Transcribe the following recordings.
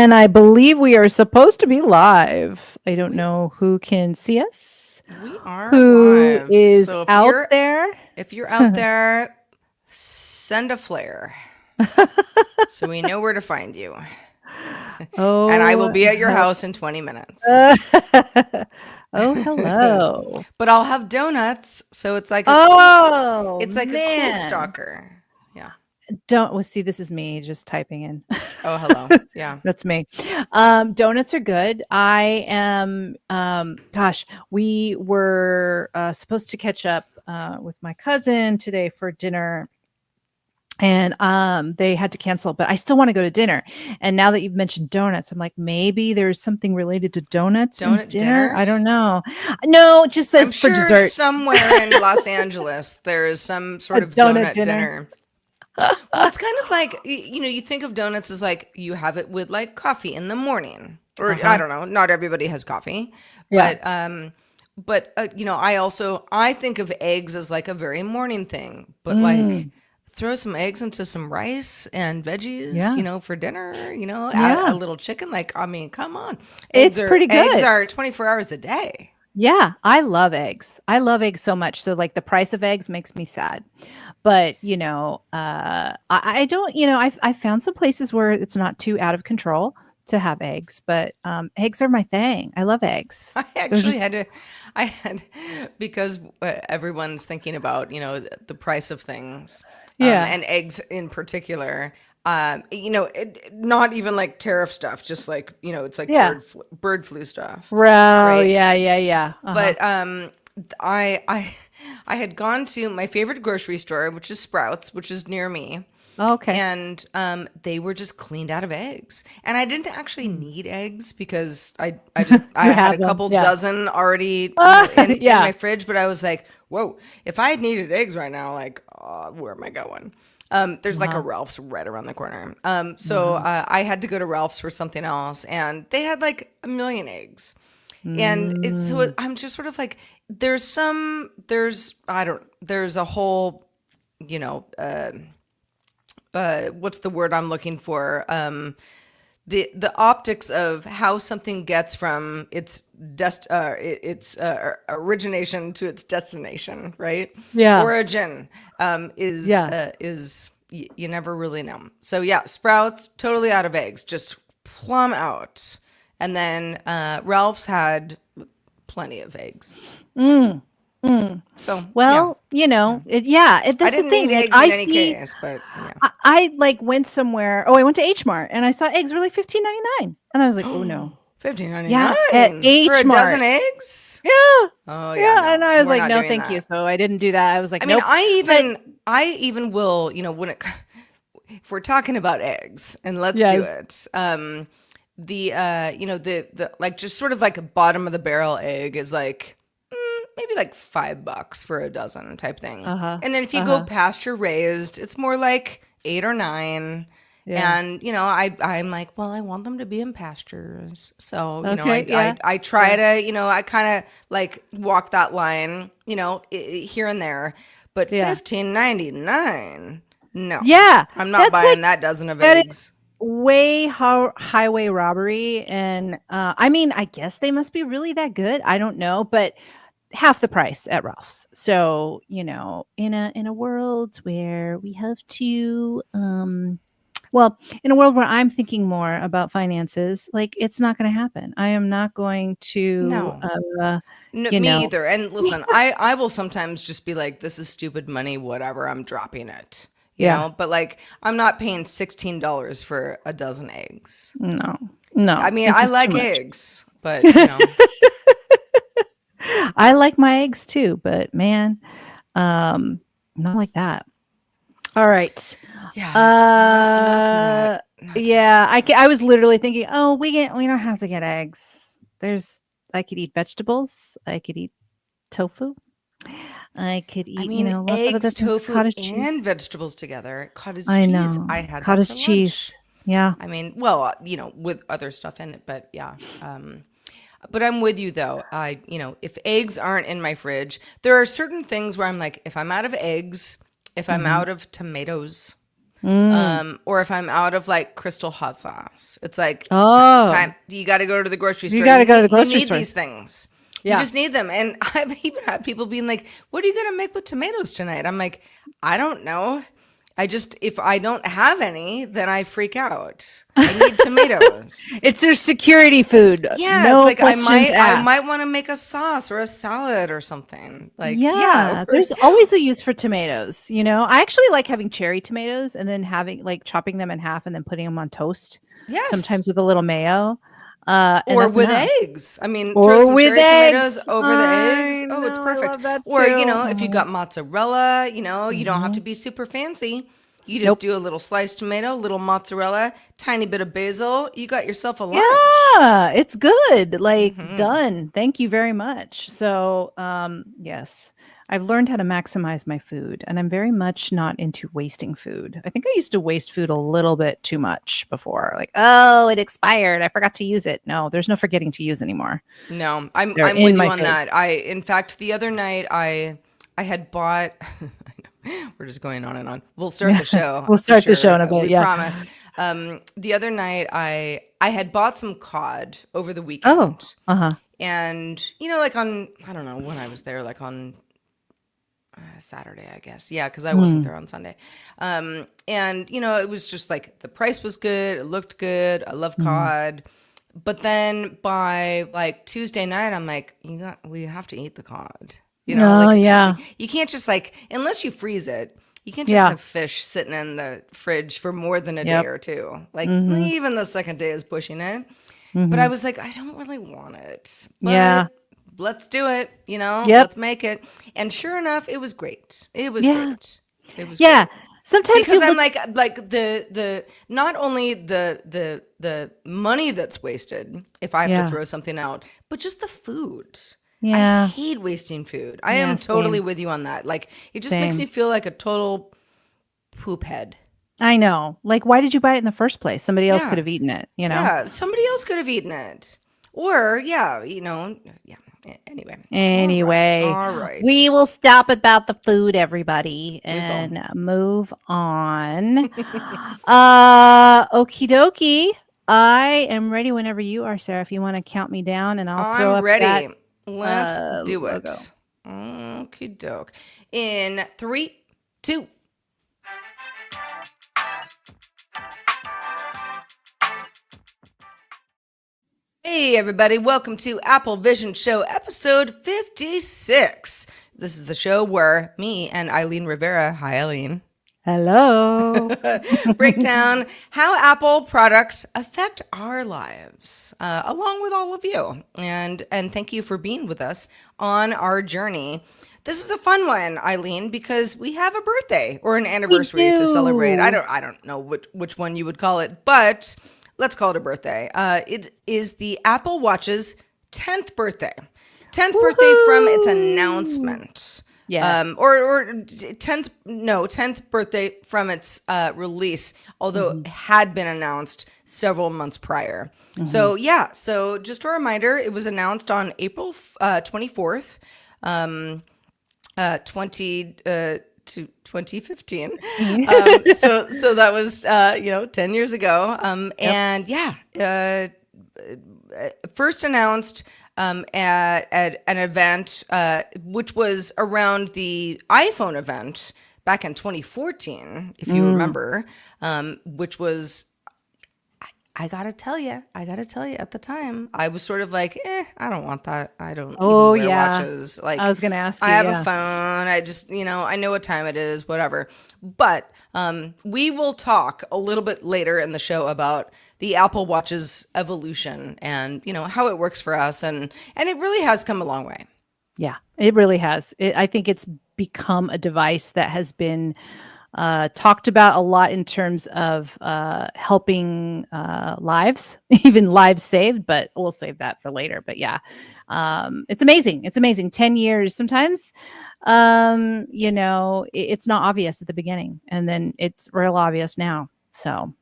And I believe we are supposed to be live. I don't know who can see us, We are who live. is So out there. if you're out there, send a flare so we know where to find you. And I will Oh, be at your house in 20 minutes. uh, oh, hello. But I'll have donuts, so Oh, it's like a cool man. stalker. Yeah. Don't well, see, this is me just typing in. Oh, hello. Yeah. That's me. Donuts are good. I am, gosh, we were supposed to catch up with my cousin today for dinner. And they had to cancel, but I still want to go to dinner. And now that you've mentioned donuts, I'm like, maybe there's something related to donuts in Donut dinner. dinner? I don't know. No, it just I'm says for sure dessert, somewhere in Los Angeles there is some a sort of donut donut dinner. dinner. Well, it's kind of like, you think of donuts as like you have it with like coffee in the morning. Or I Uh-huh. don't know, not everybody has coffee. Yeah. But I think of eggs as like a very morning thing. But like Mm, throw some eggs into some rice and veggies, yeah. for dinner, add a Yeah. little chicken. Like, I mean, come on. It's pretty Eggs good. are 24 hours a day. Yeah, I love eggs. I love eggs so much. So like the price of eggs makes me sad. But, I don't, I found some places where it's not too out of control to have eggs, but eggs are my thing. I love eggs. I They're actually just had to, I had, because everyone's thinking about, the price of things, yeah. and eggs in particular. Not even like tariff stuff, just like, it's like Yeah. bird flu stuff, Bro, right? yeah, yeah, yeah. Uh-huh. But I I had gone to my favorite grocery store, which is Sprouts, which is near me, Okay. and they were just cleaned out of eggs, and I didn't actually Mm. need eggs because I You had have a them. couple Yeah. dozen already, in Yeah. my fridge. But I was like, whoa, if I had needed eggs right now, like, where am I going? There's like a Uh-huh. Ralph's right around the corner. So Uh-huh. I had to go to Ralph's for something else, and they had like a million eggs. And Mm. I'm just sort of like, there's a whole, you know, what's the word I'm looking for? The optics of how something gets from its origination to its destination, right? Yeah. Origin, Yeah. you never really know. So yeah, Sprouts totally out of eggs, just plumb out. And then Ralph's had plenty of eggs. Mm. Mm. So yeah, Well, yeah. I that's the didn't need thing. Like eggs I in any see case, but yeah. I like went somewhere. Oh, I went to H Mart and I saw eggs were like 15.99. And I was like, "Oh no." Yeah, at 15.99 for H a dozen Mart. eggs? Yeah. Oh yeah, Yeah, no, and I was we're like, not "No, doing thank you." that. So I didn't do that. I was like, I mean, "Nope." But I even will, when if we're talking about eggs, and let's do yes. it. The like just sort of like a bottom of the barrel egg is like maybe like $5 for a dozen type thing. Uh-huh. And then if you go Uh-huh. pasture raised, it's more like 8 or 9. Yeah. And I'm like, well, I want them to be in pastures. So, Okay, yeah. I try Yeah. to, I kind of like walk that line, here and there. But Yeah. 15.99, no. Yeah. I'm not That's like buying that dozen of that is eggs. way highway robbery and I mean, I guess they must be really that good. I don't know, but half the price at Ralph's. So, in a world where we have to well, in a world where I'm thinking more about finances, like it's not going to happen. I am not going to No. No, you me know. either. And listen, I will sometimes just be like, this is stupid money, whatever, I'm dropping it. Yeah. But like I'm not paying $16 for a dozen eggs. No. No. I mean, It's I just too like much. eggs, but I like my eggs too, but man, not like that. All right. yeah, not to that, Uh, not to yeah, that. I was literally thinking, "Oh, we don't have to get eggs." I could eat vegetables, I could eat tofu, I could I eat, mean, lots of other eggs, things, tofu, cottage cheese. and vegetables together. Cottage I cheese, know. I had that for Cottage cheese. lunch. Yeah. I mean, well, with other stuff in it, but yeah. But I'm with you though. If eggs aren't in my fridge, there are certain things where I'm like, if I'm out of eggs, if I'm Mhm. out of tomatoes, Mm. Or if I'm out of like Crystal hot sauce, it's like Oh, time. You got to go to the grocery you store. got to go to the You grocery need store. these things. You Yeah. just need them. And I've even had people being like, "What are you gonna make with tomatoes tonight?" I'm like, "I don't know. I just if I don't have any, then I freak out. I need tomatoes." It's their security food. Yeah, it's No like questions I asked. might want to make a sauce or a salad or something. Like, yeah, Yeah, there's always a use for tomatoes, you know? I actually like having cherry tomatoes and then having like chopping them in half and then putting them on toast, yes. sometimes with a little mayo. And Or that's with enough. eggs. I mean, throw Or some with cherry tomatoes eggs. over the eggs. I Oh, it's know, I perfect. love that Or, too. if you got mozzarella, you don't have to Mhm. be super fancy. You just Nope. do a little sliced tomato, little mozzarella, tiny bit of basil. You got yourself a lunch. Yeah, it's good. Like Hmm. done. Thank you very much. So, yes, I've learned how to maximize my food, and I'm very much not into wasting food. I think I used to waste food a little bit too much before. Like, oh, it expired. I forgot to use it. No, there's no forgetting to use anymore. No, I'm They're I'm in with you my on face. that. In fact, the other night I had bought. We're just going on and on. We'll start the show We'll for start the show sure. in a bit. We Yeah. promise. The other night I had bought some cod over the Oh, weekend, uh-huh. and like on I don't know when I was there, like on Saturday, I guess. Yeah, because I wasn't Mm. there on Sunday. And it was just like the price was good, it looked good. I love Mm. cod. But then by like Tuesday night, I'm like, we have to eat the cod. Oh, Like yeah. you can't just like unless you freeze it, you can't just Yeah. have fish sitting in the fridge for more than a day Yep. or two. Like Mhm. even the second day is pushing it. But I Mhm. was like, I don't really want it. Yeah. But let's do it, Yep. let's make it. And sure enough, it was great. It was Yeah. great. It was Yeah. great. Sometimes Because you I'm look. like the not only the money that's wasted if I have to Yeah. throw something out, but just the food. I Yeah. hate wasting food. I Yeah, am totally same. with you on that. Like it just makes me Same. feel like a total poop head. I know. Like, why did you buy it in the first place? Somebody else could Yeah. have eaten it, you know? Yeah, somebody else could have eaten it. Or, yeah, yeah. Anyway. All right. Anyway, All right. we will stop about the food, everybody, We will. and move on. Okie dokie. I am ready whenever you are, Sarah. If you want to count me down, and I'll throw I'm up that ready. Let's do logo. it. Okie doke. In 3, 2. Hey, everybody. Welcome to Apple Vision Show episode 56. This is the show where me and Eileen Rivera, hi, Eileen, Hello. break down how Apple products affect our lives, along with all of you. And thank you for being with us on our journey. This is a fun one, Eileen, because we have a birthday or an anniversary to celebrate. do. I don't know which one you would call it, but let's call it a birthday. It is the Apple Watch's 10th birthday. 10th birthday from its announcement. Yes. Or 10th birthday from its release, although it had been announced several months prior. So yeah, so just a reminder, it was announced on April 24th, 2015. So that was 10 years ago. And yeah, first announced at an event which was around the iPhone event back in 2014, if you remember, which was I gotta tell you, at the time, I was sort of like, I don't want that. I don't Oh, even wear yeah. watches. Like, I was gonna ask I you, have yeah. a phone. I just, I know what time it is, whatever. But we will talk a little bit later in the show about the Apple Watch's evolution and, how it works for us. And it really has come a long way. Yeah, it really has. I think it's become a device that has been talked about a lot in terms of helping lives, even lives saved, but we'll save that for later. But yeah, it's amazing. It's amazing. 10 years. Sometimes, it's not obvious at the beginning and then it's real obvious now. So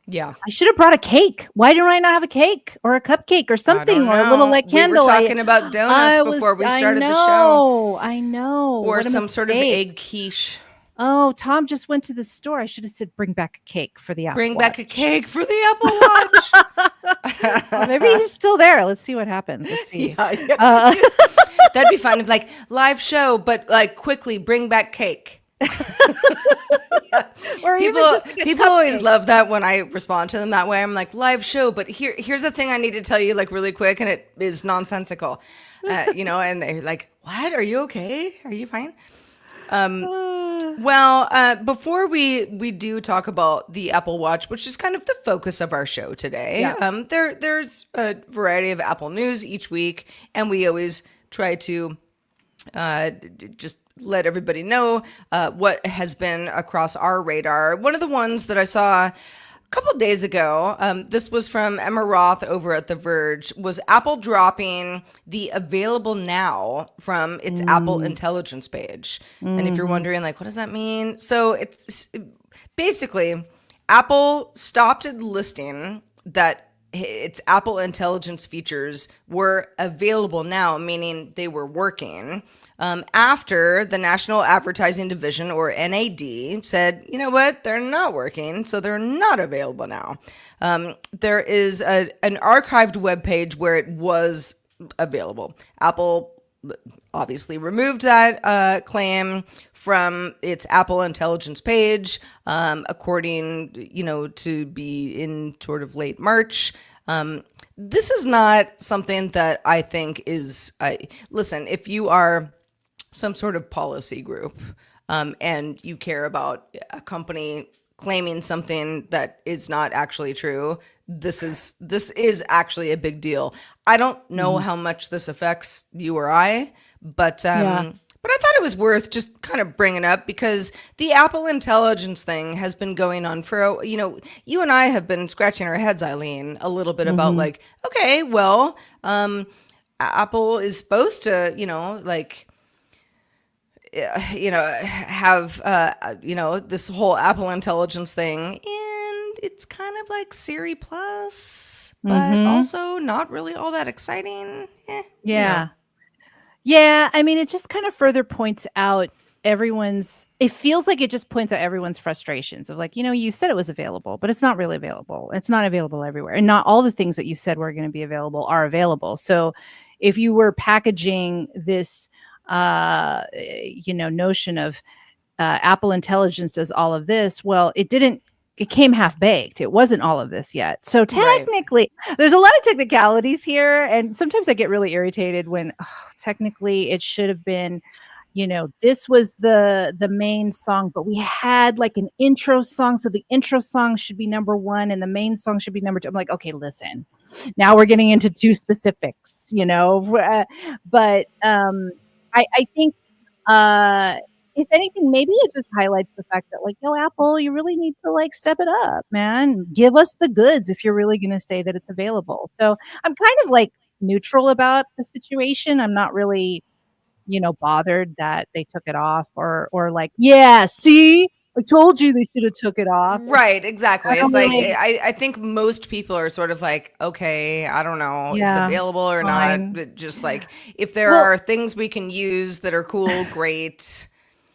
Yeah. I should have brought a cake. Why don't I not have a cake or a cupcake or I something don't or a little know. like We were candle? talking about donuts before we started the show. I know. Or What a some sort of mistake. egg quiche. Oh, Tom just went to the store. I should have said bring back a cake for the Apple Bring back a Watch. cake for the Apple Well, maybe Watch. he's still there. Let's see what happens. Let's see. Yeah. Uh, That'd be fun. If like live show, but like quickly bring back cake. or even People just like a people always cupcake. love that when I respond to them that way. I'm like live show, but here's the thing I need to tell you like really quick, and it is nonsensical, And they're like, "What? Are you okay? Are you fine?" Well, before we do talk about the Apple Watch, which is kind of the focus of our show today, Yeah. there's a variety of Apple news each week, and we always try to just let everybody know what has been across our radar. One of the ones that I saw a couple days ago, this was from Emma Roth over at The Verge, was Apple dropping the available now from its Apple Intelligence page. And if you're wondering, like, what does that mean? So it's basically Apple stopped listing that its Apple Intelligence features were available now, meaning they were working, after the National Advertising Division, or NAD, said, you know what, they're not working, so they're not available now. There is an archived web page where it was available. Apple obviously removed that claim from its Apple Intelligence page, according, to be in sort of late March. This is not something that I think is, listen, if you are some sort of policy group, and you care about a company claiming something that is not actually true, this is actually a big deal. I don't know how much this affects you or I, but Yeah. but I thought it was worth just kind of bringing up, because the Apple Intelligence thing has been going on for, you and I have been scratching our heads, Eileen, a little bit about like, okay, well, Apple is supposed to, have this whole Apple Intelligence thing, and it's kind of like Siri Plus, but also not really all that exciting. Yeah. Yeah. I mean, it just kind of further points out it feels like it just points out everyone's frustrations of like, you said it was available, but it's not really available. It's not available everywhere. And not all the things that you said were going to be available are available. So if you were packaging this, notion of Apple Intelligence does all of this, well, it came half baked. It wasn't all of this yet. So Right. technically, there's a lot of technicalities here. And sometimes I get really irritated when technically it should have been, this was the main song, but we had like an intro song. So the intro song should be number one and the main song should be number two. I'm like, okay, listen, now we're getting into too specifics, but I think if anything, maybe it just highlights the fact that, like, no, Apple, you really need to like step it up, man. Give us the goods if you're really going to say that it's available. So I'm kind of like neutral about the situation. I'm not really, bothered that they took it off or like, yeah, see, I told you they should have took it off. Right, exactly. I It's don't like really, I think most people are sort of like, okay, I don't know, it's yeah, available or fine. not. But just like if there Well, are things we can use that are cool, great.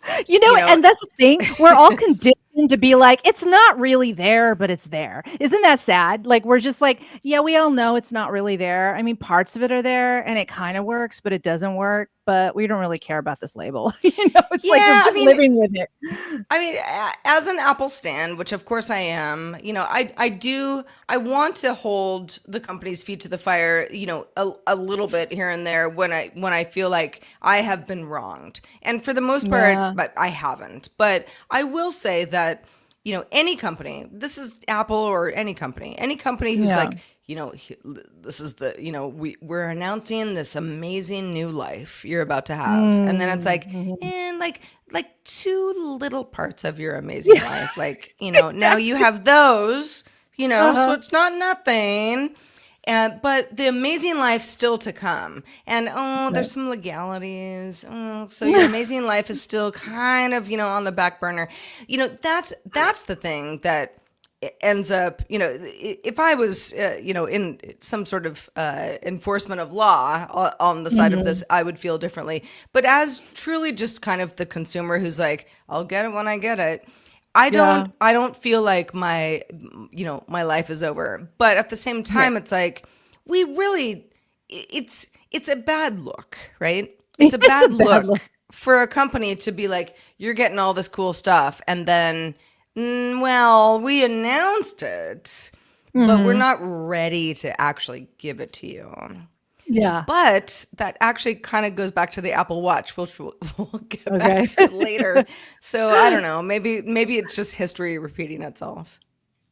And that's the thing. We're all conditioned to be like, it's not really there, but it's there. Isn't that sad? Like, we're just like, yeah, we all know it's not really there. I mean, parts of it are there and it kind of works, but it doesn't work. But we don't really care about this label. It's like we're Yeah, just living with it. As an Apple stan, which of course I am, I want to hold the company's feet to the fire, a little bit here and there when I feel like I have been wronged. And for the most part, Yeah. but I haven't. But I will say that, any company, this is Apple or any company who's Yeah. like, this is we're announcing this amazing new life you're about to have, and then it's like, and like two little parts of your amazing life, like now you have those, so it's not nothing. But the amazing life still to come, and there's some legalities. So your amazing life is still kind of on the back burner. That's the thing that ends up, if I was, in some sort of enforcement of law on the side of Mhm. this, I would feel differently. But as truly just kind of the consumer who's like, I'll get it when I get it. Yeah. I don't feel like my life is over. But at the same Right. time, it's like we really, it's a bad look, right? It's a It's a bad bad look. look for a company to be like, you're getting all this cool stuff, and then, well, we announced it, but we're Mhm. not ready to actually give it to you. Yeah. But that actually kind of goes back to the Apple Watch, which we'll get back Okay. to later. So I don't know. Maybe it's just history repeating itself.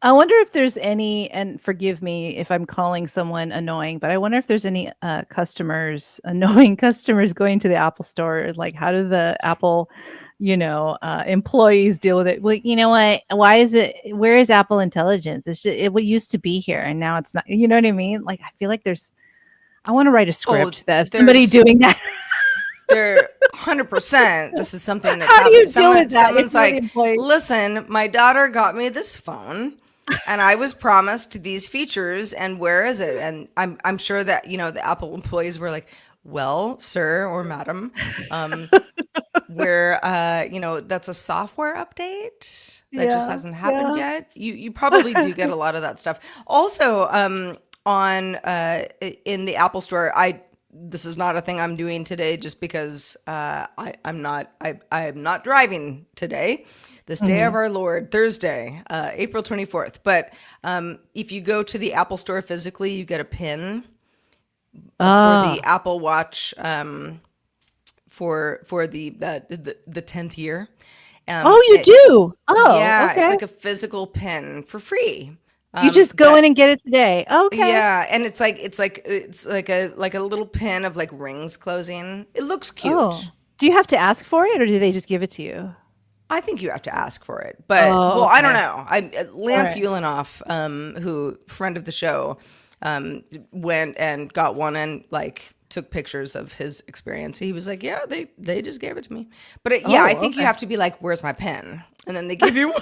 I wonder if there's any, and forgive me if I'm calling someone annoying, but I wonder if there's any customers, annoying customers going to the Apple store. Like, how do the Apple, employees deal with it? Well, you know what? Why is it? Where is Apple Intelligence? It's just, it used to be here, and now it's not. You know what I mean? Like, I feel like there's. I want to write a Oh, script that if somebody there's doing that. They're 100%. This is something that's How do you happened. deal with that if Someone's you're the like, employee? listen, my daughter got me this phone and I was promised these features and where is it? And I'm sure that, the Apple employees were like, well, sir or madam, where that's a software update that just Yeah, hasn't happened yeah. yet. You probably do get a lot of that stuff. Also, on in the Apple Store, this is not a thing I'm doing today just because I'm not driving today. This day of Mhm. our Lord, Thursday, April 24th. But if you go to the Apple Store physically, you get a pin for the Ah. Apple Watch for the 10th year. Oh, you It, do? Oh, yeah, it's okay. like a physical pin for free. You just go in That and get it today. Okay. Yeah, and it's like a little pin of like rings closing. It looks Oh. cute. Do you have to ask for it or do they just give it to you? I think you have to ask for it, but Oh, well, I don't okay. know. Lance Alright. Ulanoff, who friend of the show, went and got one and like took pictures of his experience. He was like, "Yeah, they just gave it to me." But yeah, I Oh, think you okay. have to be like, "Where's my pen?" And then they give you one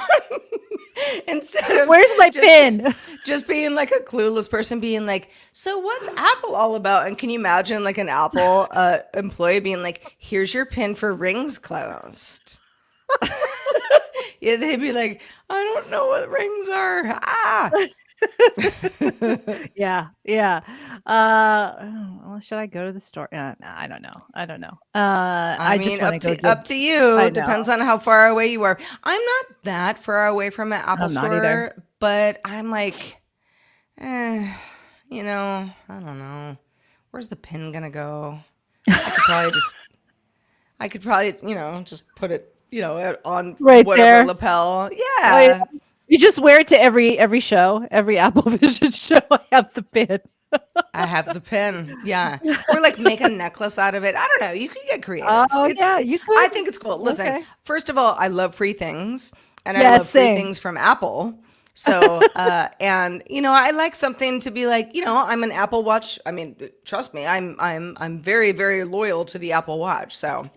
instead of Where's my just pin? just being like a clueless person being like, "So what's Apple all about?" And can you imagine like an Apple employee being like, "Here's your pin for rings closed." Yeah, they'd be like, I don't know what rings are. Ah, Yeah, yeah. Well, should I go to the store? No, I don't know. I don't know. I I just mean, wanna go give up to you. I know. Depends on how far away you are. I'm not that far away from an Apple I'm not either. store, but I'm like, eh, I don't know. Where's the pin gonna go? I could probably just, just put it, on Right whatever there. lapel. Oh, yeah. Yeah, You just wear it to every show, every Apple Vision show. I have the pin. I have the pin. Yeah. Or like make a necklace out of it. I don't know. You can get creative. Oh, yeah, you I could. think it's cool. Listen, Okay. first of all, I love free things and I Yes, love free same. things from Apple. So, and I like something to be like, I'm an Apple Watch. I mean, trust me, I'm very, very loyal to the Apple Watch. So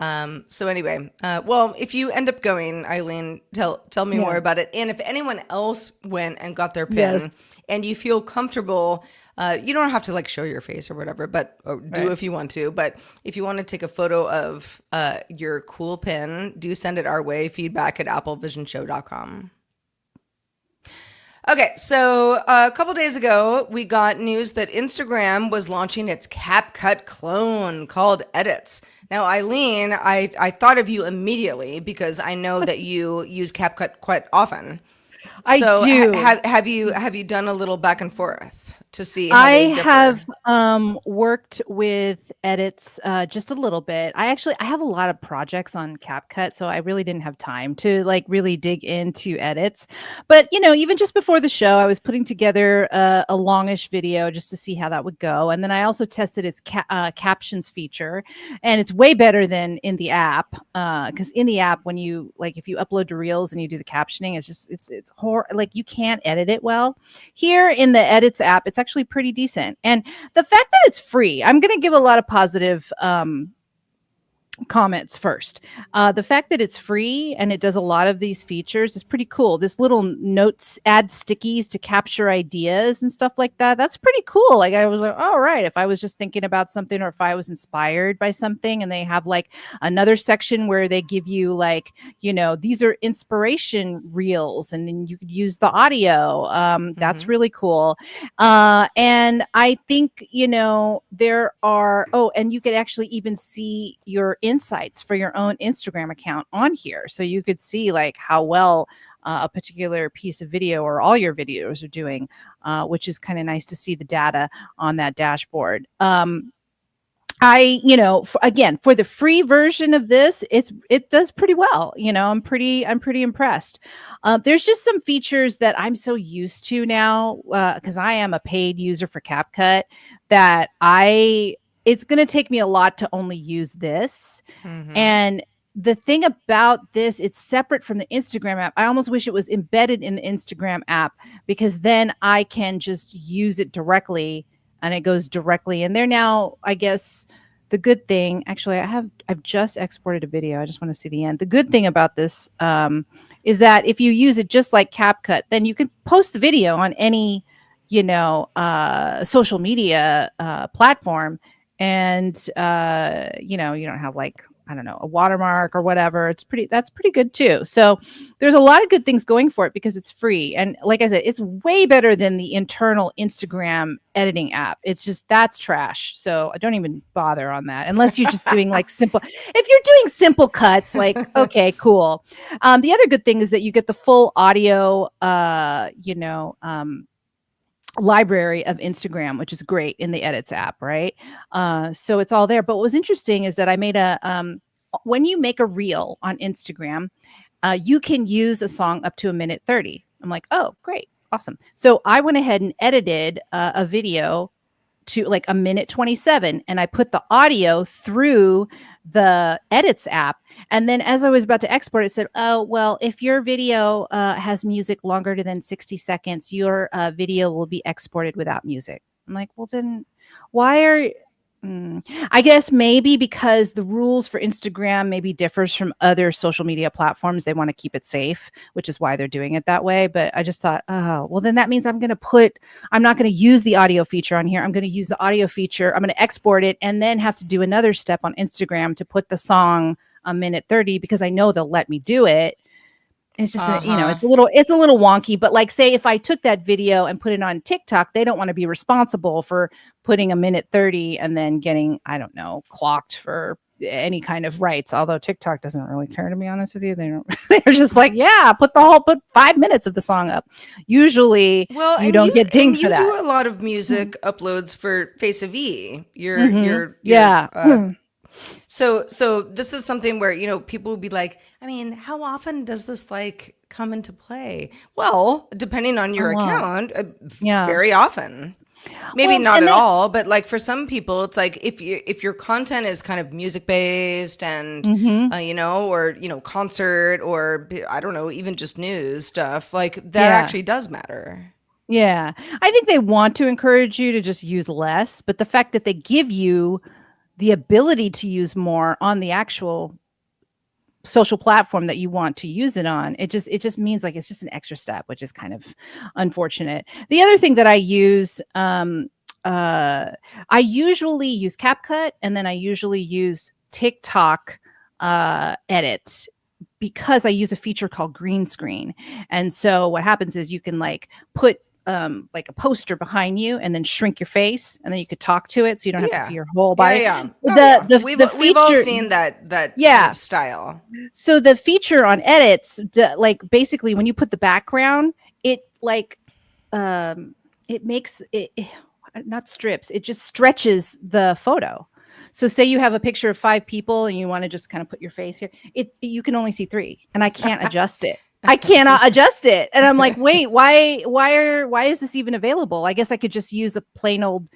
anyway, well, if you end up going, Eileen, tell me more Yeah. about it. And if anyone else went and got their Yes. pin and you feel comfortable, you don't have to like show your face or whatever, but or do Right. if you want to. But if you want to take a photo of your cool pin, do send it our way. feedback@applevisionshow.com. Okay, so a couple days ago, we got news that Instagram was launching its CapCut clone called Edits. Now, Eileen, I thought of you immediately because I know that you use CapCut quite often. I So, do. have you done a little back and forth to see how I they differ? have worked with edits just a little bit. I have a lot of projects on CapCut, so I really didn't have time to like really dig into edits. But even just before the show, I was putting together a longish video just to see how that would go, and then I also tested its captions feature, and it's way better than in the app. Because in the app, when you like if you upload to Reels and you do the captioning, it's like you can't edit it well. Here in the edits app, it's actually pretty decent. And the fact that it's free, I'm going to give a lot of positive comments first. The fact that it's free and it does a lot of these features is pretty cool. This little notes add stickies to capture ideas and stuff like that. That's pretty cool. Like I was like, all right, if I was just thinking about something or if I was inspired by something, and they have like another section where they give you like, these are inspiration reels and then you could use the audio. That's really cool. And I think, there are, and you could actually even see your insights for your own Instagram account on here. So you could see like how well a particular piece of video or all your videos are doing, which is kind of nice to see the data on that dashboard. Again, for the free version of this, it does pretty well. I'm pretty impressed. There's just some features that I'm so used to now, because I am a paid user for CapCut, that it's going to take me a lot to only use this. And the thing about this, it's separate from the Instagram app. I almost wish it was embedded in the Instagram app, because then I can just use it directly and it goes directly in there. Now, I guess the good thing, actually, I've just exported a video. I just want to see the end. The good thing about this is that if you use it just like CapCut, then you can post the video on any, social media platform. And, you don't have like, I don't know, a watermark or whatever. That's pretty good too. So there's a lot of good things going for it because it's free. And like I said, it's way better than the internal Instagram editing app. It's just, that's trash. So I don't even bother on that unless you're just doing like simple, if you're doing simple cuts, like, okay, cool. The other good thing is that you get the full audio, library of Instagram, which is great in the edits app, right? So it's all there. But what was interesting is that I made when you make a reel on Instagram, you can use a song up to 1:30. I'm like, oh, great. Awesome. So I went ahead and edited a video to like 1:27, and I put the audio through the edits app. And then as I was about to export, it said, oh, well, if your video has music longer than 60 seconds, your video will be exported without music. I'm like, well, then why are I guess maybe because the rules for Instagram maybe differs from other social media platforms. They want to keep it safe, which is why they're doing it that way. But I just thought, oh, well, then that means I'm not going to use the audio feature on here. I'm going to use the audio feature. I'm going to export it and then have to do another step on Instagram to put the song 1:30 because I know they'll let me do it. It's just, it's a little wonky, but like, say if I took that video and put it on TikTok, they don't want to be responsible for putting 1:30 and then getting, I don't know, clocked for any kind of rights. Although TikTok doesn't really care, to be honest with you. They're just like, yeah, put 5 minutes of the song up. Usually you don't get dinged for that. You do a lot of music uploads for Face of E. So this is something where, people would be like, I mean, how often does this like come into play? Well, depending on your account, very often. Maybe not at all, but like for some people, it's like if your content is kind of music based and or concert or I don't know, even just news stuff, like that actually does matter. Yeah, I think they want to encourage you to just use less, but the fact that they give you the ability to use more on the actual social platform that you want to use it on, it just means like it's just an extra step, which is kind of unfortunate. The other thing that I use, I usually use CapCut, and then I usually use TikTok edit, because I use a feature called green screen. And so what happens is you can like put like a poster behind you and then shrink your face, and then you could talk to it so you don't have to see your whole body. We've all seen that kind of style. So the feature on edits, like basically when you put the background, it like it makes it not strips, it just stretches the photo. So say you have a picture of 5 people and you want to just kind of put your face here, you can only see 3, and I can't adjust it. I cannot adjust it. And I'm like, wait, why is this even available? I guess I could just use a plain old,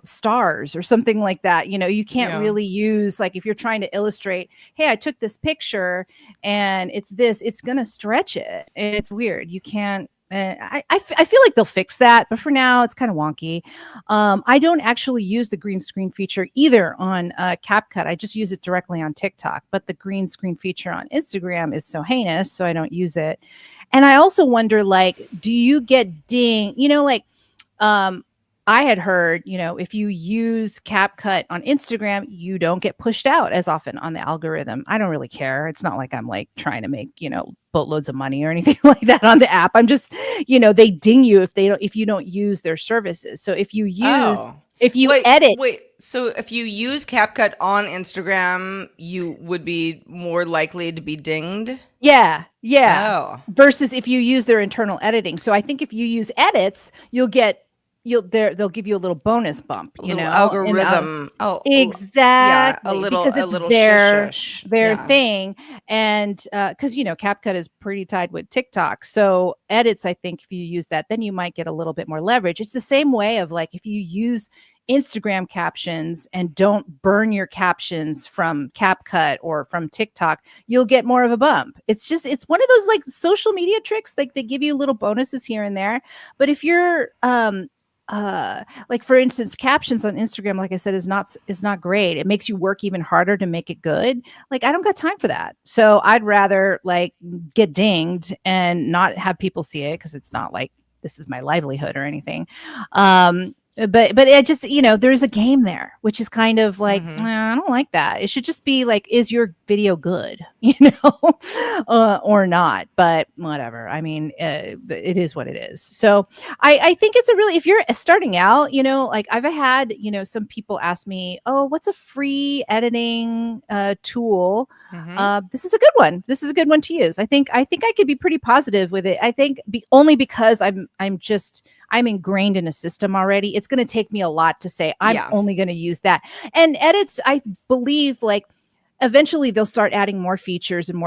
stars or something like that. You can't really use, like, if you're trying to illustrate, hey, I took this picture and it's going to stretch it. It's weird. You can't And I feel like they'll fix that, but for now it's kind of wonky. I don't actually use the green screen feature either on CapCut. I just use it directly on TikTok, but the green screen feature on Instagram is so heinous, so I don't use it. And I also wonder, like, do you get ding? Like, um, I had heard, if you use CapCut on Instagram, you don't get pushed out as often on the algorithm. I don't really care. It's not like I'm like trying to make, boatloads of money or anything like that on the app. I'm just, they ding you if you don't use their services. So if you edit. Wait. So if you use CapCut on Instagram, you would be more likely to be dinged? Yeah. Oh. Versus if you use their internal editing. So I think if you use edits, they'll give you a little bonus bump, algorithm. Exactly. Yeah, because it's a little their shush. thing. And because CapCut is pretty tied with TikTok. So edits, I think if you use that, then you might get a little bit more leverage. It's the same way of like if you use Instagram captions and don't burn your captions from CapCut or from TikTok, you'll get more of a bump. It's one of those like social media tricks, like they give you little bonuses here and there. But if you're like for instance, captions on Instagram, like I said, is not great. It makes you work even harder to make it good. Like I don't got time for that. So I'd rather like get dinged and not have people see it, because it's not like this is my livelihood or anything. But it just, there's a game there, which is kind of like, I don't like that. It should just be like, is your video good, or not? But whatever. I mean, it is what it is. So I think it's if you're starting out, like I've had, some people ask me, oh, what's a free editing tool? This is a good one. This is a good one to use. I think I could be pretty positive with it. I think only because I'm ingrained in a system already. It's going to take me a lot to say I'm only going to use that. And edits, I believe, like eventually they'll start adding more features, and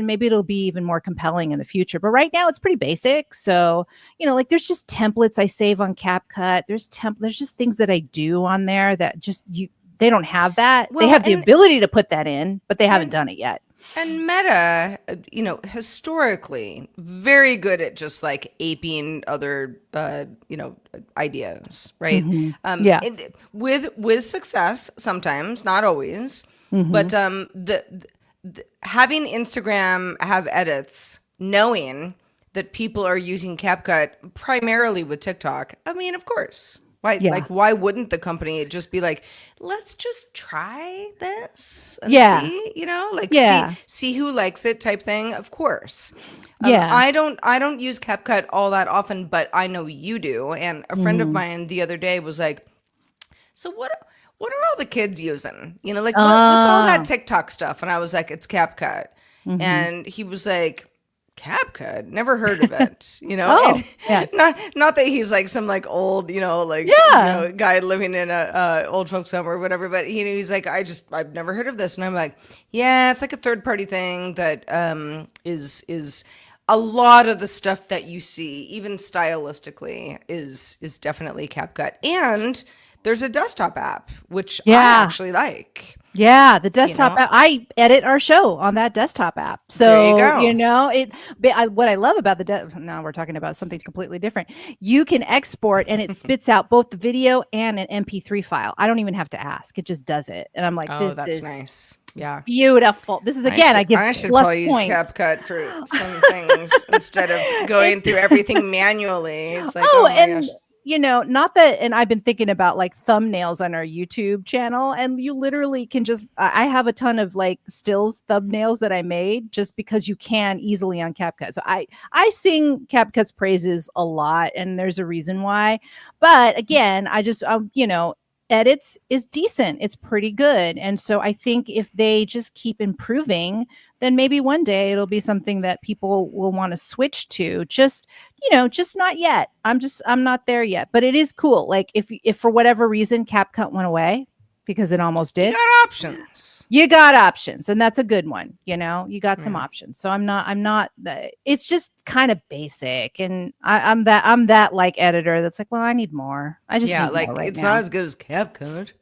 maybe it'll be even more compelling in the future. But right now it's pretty basic. So, like there's just templates I save on CapCut. There's just things that I do on there that they don't have that. Well, they have the ability to put that in, but they haven't done it yet. And Meta, historically very good at just like aping other, ideas, right? With success sometimes, not always. But having Instagram have edits, knowing that people are using CapCut primarily with TikTok, I mean, of course. Why wouldn't the company just be like, let's just try this and see, see who likes it type thing? Of course. I don't use CapCut all that often, but I know you do. And a friend of mine the other day was like, so what are all the kids using? What's all that TikTok stuff? And I was like, it's CapCut. And he was like, CapCut, never heard of it, not that he's like some like old, guy living in a old folks home or whatever, but he's like, I've never heard of this. And I'm like, yeah, it's like a third party thing that is a lot of the stuff that you see, even stylistically, is definitely CapCut. And there's a desktop app, which I actually like. Yeah, the desktop app. I edit our show on that desktop app. So, there you go. What I love about now we're talking about something completely different. You can export and it spits out both the video and an MP3 file. I don't even have to ask. It just does it. And I'm like, that's is nice. Yeah. Beautiful. This is, again, I should plus probably points. use CapCut for some things instead of going through everything manually. It's like, gosh. Not that, and I've been thinking about like thumbnails on our YouTube channel, and you literally can I have a ton of like stills thumbnails that I made just because you can easily on CapCut. So I sing CapCut's praises a lot, and there's a reason why. But again, I just, edits is decent. It's pretty good. And so I think if they just keep improving, then maybe one day it'll be something that people will want to switch to. Just not yet. I'm not there yet, but it is cool. Like if for whatever reason CapCut went away, because it almost did. You got options. And that's a good one. You got some options. So I'm not, it's just kind of basic. And I'm that like editor that's like, well, I need more. I just need more right it's now. not as good as CapCut.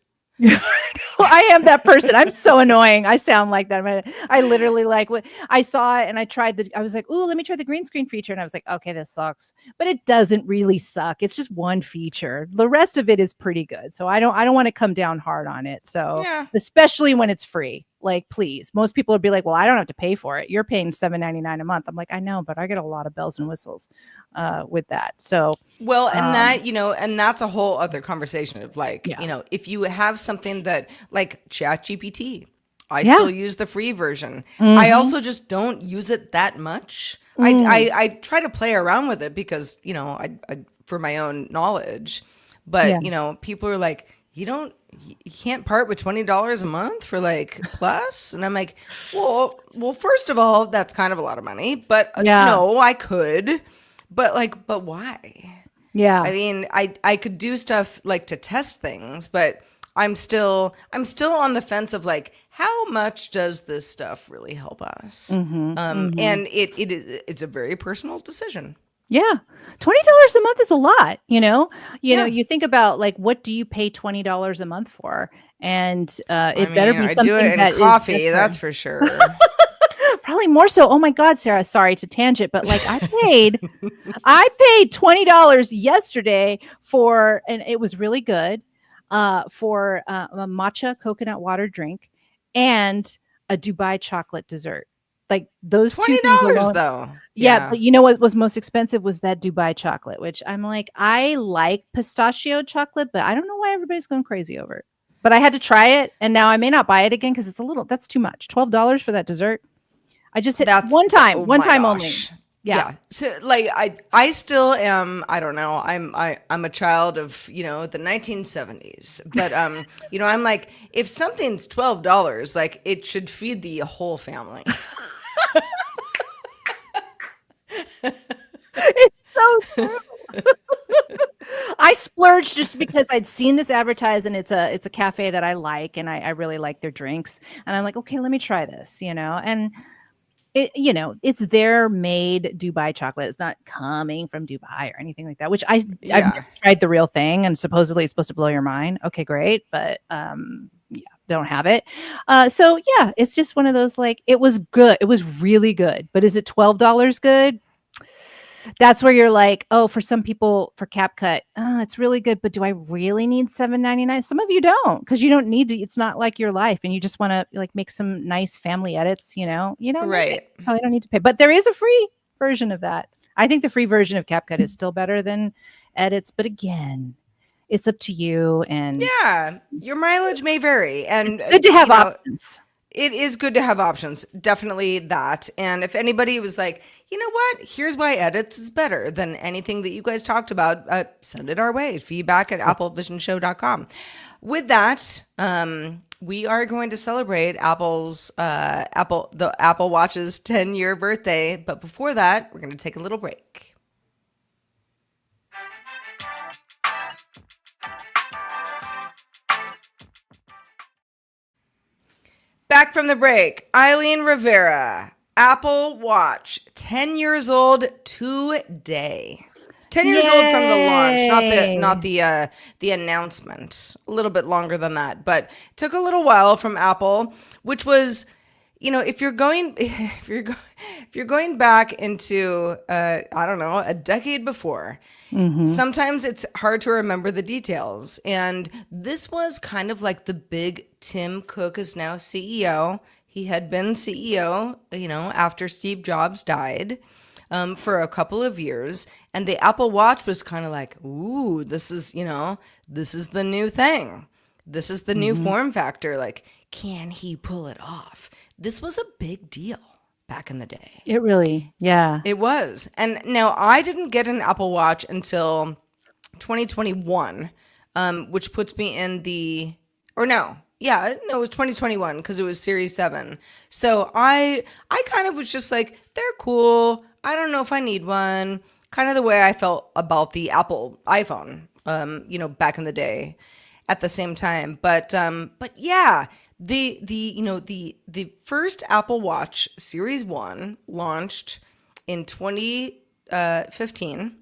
I am that person. I'm so annoying. I sound like that. I literally like what I saw it and I was like, "Ooh, let me try the green screen feature." And I was like, "Okay, this sucks." But it doesn't really suck. It's just one feature. The rest of it is pretty good. So I don't want to come down hard on it. So, Yeah. especially when it's free. Like, please. Most people would be like, "Well, I don't have to pay for it. You're paying $7.99 a month." I'm like, "I know, but I get a lot of bells and whistles with that." So, Well, and um, that, and that's a whole other conversation of like, yeah. if you have something that like ChatGPT, I Yeah. still use the free version. I Mhm. also just don't use it that much. Mm. I try to play around with it because, I for my own knowledge. Yeah. But, people are like, you can't part with $20 a month for like plus. And I'm like, well, first of all, that's kind of a lot of money, but Yeah. no, I could. But why? Yeah. I mean, I could do stuff like to test things, but I'm still on the fence of like, how much does this stuff really help us? Mhm. Mhm. And it's a very personal decision. Yeah. $20 a month is a lot, you know? Yeah. You think about like what do you pay $20 a month for? And I it better mean, be I do something it in that is coffee, better. that's for sure. Probably more so. Oh my God, Sarah, sorry to tangent, but like I paid $20 yesterday for, and it was really good, for a matcha coconut water drink and a Dubai chocolate dessert. Like those two things $20 alone. though. Yeah, Yeah. but you know what was most expensive was that Dubai chocolate, which I'm like, I like pistachio chocolate, but I don't know why everybody's going crazy over it. But I had to try it, and now I may not buy it again because that's too much. $12 for that dessert. I just hit Oh one my time only. gosh. Yeah. Yeah. So like I still am, I don't know. I'm a child of, the 1970s. But I'm like, if something's $12, like it should feed the whole family. It's so true. I splurged just because I'd seen this advertised and it's a cafe that I like and I really like their drinks. And I'm like, okay, let me try this, And it's their made Dubai chocolate. It's not coming from Dubai or anything like that, which I've Yeah. never tried the real thing and supposedly it's supposed to blow your mind. Okay, great. But yeah, don't have it. So yeah, it's just one of those like it was good. It was really good. But is it $12 good? That's where you're like, oh, for some people, for CapCut, it's really good, but do I really need $7.99? Some of you don't, because you don't need to. It's not like your life, and you just want to like make some nice family edits. You don't need it. Right. Probably don't need to pay, but there is a free version of that. I think the free version of CapCut is still better than edits, but again, it's up to you, and Yeah. Your mileage may vary. And, good to have options. it is good to have options. Definitely that. And if anybody was like, you know what? Here's why edits is better than anything that you guys talked about, send it our way. Feedback at applevisionshow.com. With that, we are going to celebrate the Apple Watch's 10-year birthday. But before that, we're going to take a little break. Back from the break, Eileen Rivera, Apple Watch, 10 years old today. 10 years old from the launch, not the announcement. A little bit longer than that, but it took a little while from Apple, which was, if you're going back into I don't know, a decade before, sometimes it's hard to remember the details. And this was kind of like the big Tim Cook is now CEO. He had been CEO, after Steve Jobs died, for a couple of years. And the Apple Watch was kind of like, ooh, this is the new thing. This is the new form factor. Like, can he pull it off? This was a big deal back in the day. It really, yeah. It was. And now I didn't get an Apple Watch until 2021, which puts me in it was 2021 because it was Series 7. So I kind of was just like, they're cool. I don't know if I need one. Kind of the way I felt about the Apple iPhone, back in the day at the same time. But yeah, the first Apple Watch Series 1 launched in 2015,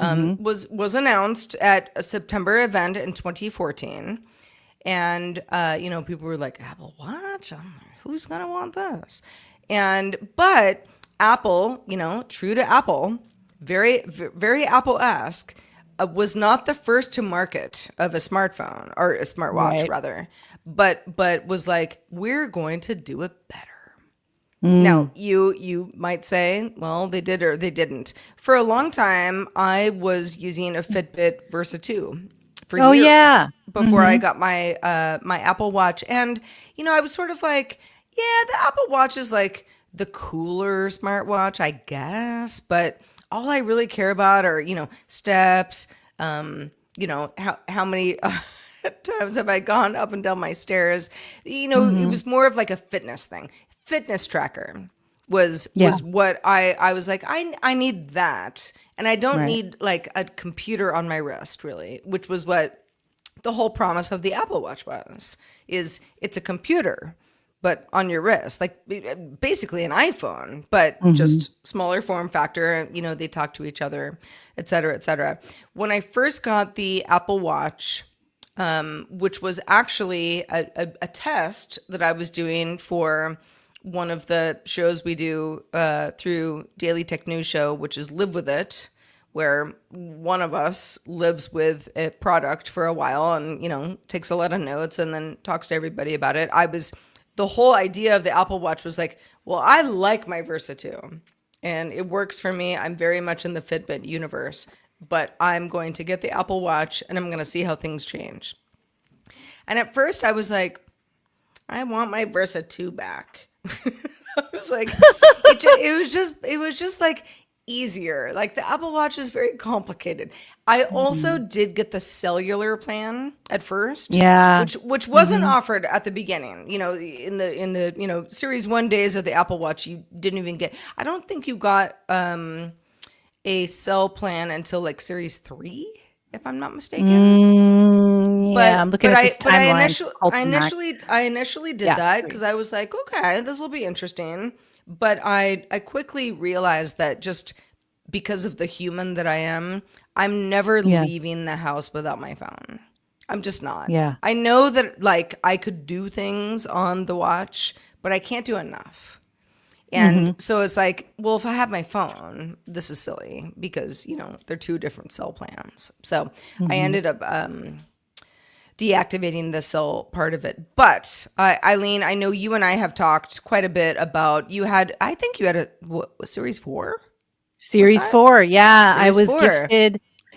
was announced at a September event in 2014. And people were like, Apple Watch? Who's gonna want this? But Apple, true to Apple, very very Apple-esque, was not the first to market of a smartphone or a smartwatch Right. rather, but was like, we're going to do it better. Now, you might say, well, they did or they didn't. For a long time, I was using a Fitbit Versa 2 for Oh years yeah. before I got my my Apple Watch. And I was sort of like, yeah, the Apple Watch is like the cooler smartwatch, I guess, but all I really care about are, steps, how many times have I gone up and down my stairs? It Hmm. was more of like a fitness thing. Fitness tracker was Yeah. what I was like, I need that. And I don't Right. need like a computer on my wrist, really, which was what the whole promise of the Apple Watch is it's a computer, but on your wrist, like basically an iPhone, but Hmm. just smaller form factor. They talk to each other, et cetera, et cetera. When I first got the Apple Watch, which was actually a test that I was doing for one of the shows we do through Daily Tech News Show, which is Live With It, where one of us lives with a product for a while and, takes a lot of notes and then talks to everybody about it. The whole idea of the Apple Watch was like, well, I like my Versa 2 and it works for me. I'm very much in the Fitbit universe, but I'm going to get the Apple Watch and I'm going to see how things change. And at first I was like, I want my Versa 2 back. I was like, it was just like easier. Like the Apple Watch is very complicated. I also Hmm. did get the cellular plan at first, Yeah. which wasn't Hmm. offered at the beginning. In the Series 1 days of the Apple Watch, you didn't even get. I don't think you got a cell plan until like Series 3, if I'm not mistaken. Yeah. I'm looking at this But timeline. Ultimax. I initially did Yeah. that Three. because I was like, okay, this will be interesting. But I quickly realized that just because of the human that I am, I'm never Yeah. leaving the house without my phone. I'm just not. Yeah. I know that like I could do things on the watch, but I can't do enough. And Hmm. so it's like, well, if I have my phone, this is silly because, they're two different cell plans. So I Hmm. ended up deactivating the cell part of it. But Eileen, I know you and I have talked quite a bit about I think you had what Series 4? Was Series that? 4. Yeah. I Series was 4.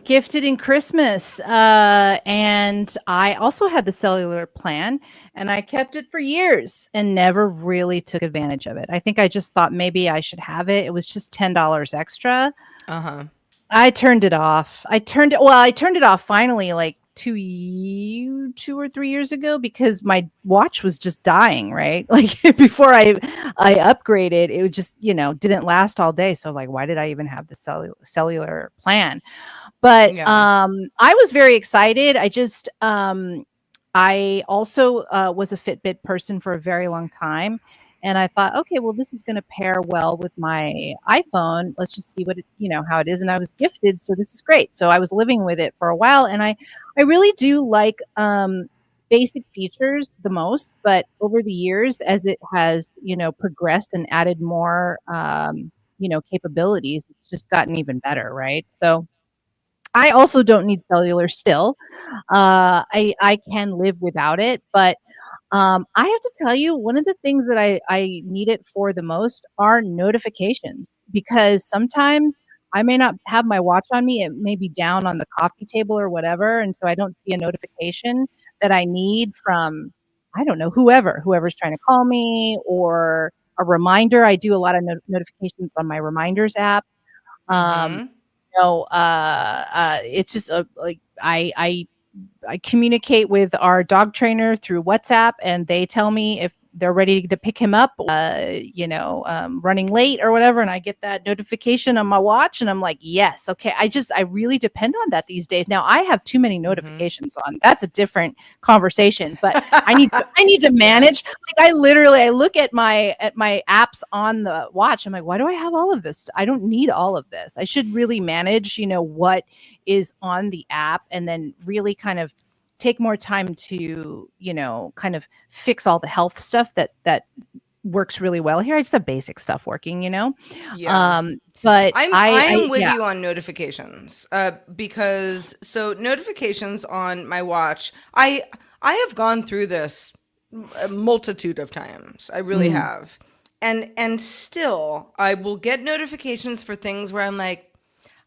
gifted in Christmas. And I also had the cellular plan and I kept it for years and never really took advantage of it. I think I just thought maybe I should have it. It was just $10 extra. Uh-huh. I turned it off. I turned it off finally like 2 or 3 years ago because my watch was just dying, right? Like before I upgraded, it would just, didn't last all day. So like why did I even have the cellular plan? But Yeah. I was very excited. I also was a Fitbit person for a very long time. And I thought, okay, well, this is going to pair well with my iPhone. Let's just see how it is. And I was gifted, so this is great. So I was living with it for a while, and I really do like basic features the most. But over the years, as it has, progressed and added more, capabilities, it's just gotten even better, right? So I also don't need cellular still. I can live without it, but I have to tell you, one of the things that I need it for the most are notifications because sometimes I may not have my watch on me. It may be down on the coffee table or whatever. And so I don't see a notification that I need from, I don't know, whoever's trying to call me or a reminder. I do a lot of notifications on my reminders app. Um, Mm-hmm. it's just like I communicate with our dog trainer through WhatsApp, and they tell me if they're ready to pick him up, running late or whatever. And I get that notification on my watch, and I'm like, yes, okay. I really depend on that these days. Now I have too many Mm-hmm. notifications on. That's a different conversation, but I need to Yeah. manage. Like I look at my apps on the watch. I'm like, why do I have all of this? I don't need all of this. I should really manage, what is on the app and then really kind of take more time to, kind of fix all the health stuff that works really well here. I just have basic stuff working. Yeah. But I I am with yeah. you on notifications, because so notifications on my watch, I have gone through this a multitude of times. I really Mm, have. And still I will get notifications for things where I'm like,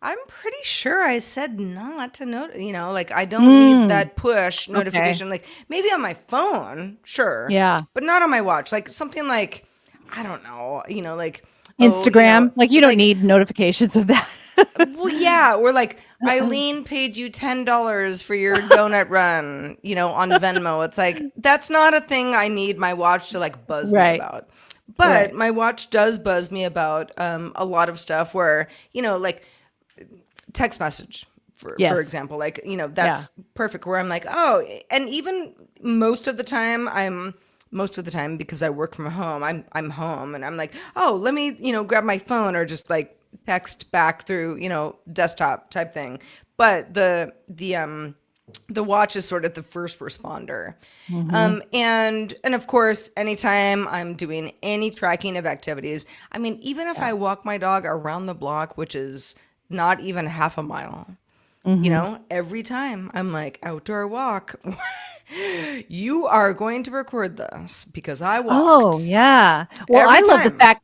I'm pretty sure I said not to like I don't need mm, that push okay. notification. Like maybe on my phone, sure, Yeah. but not on my watch. Like something like, I don't know, like, oh, Instagram, like you don't like, need notifications of that. well, yeah, or like Eileen paid you $10 for your donut run, on Venmo. It's like that's not a thing I need my watch to like buzz me Right. about. But Right. my watch does buzz me about a lot of stuff where, like text message for Yes. example, like, Yeah. that's perfect where I'm like, oh, and even most of the time because I work from home, I'm home and I'm like, oh, let me, grab my phone or just like text back through, desktop type thing. But the watch is sort of the first responder. Hmm. And of course, anytime I'm doing any tracking of activities, I mean, even if Yeah. I walk my dog around the block, which is not even half a mile, Hmm. every time I'm like, outdoor walk, you are going to record this because I Oh, walked yeah. Well, every time.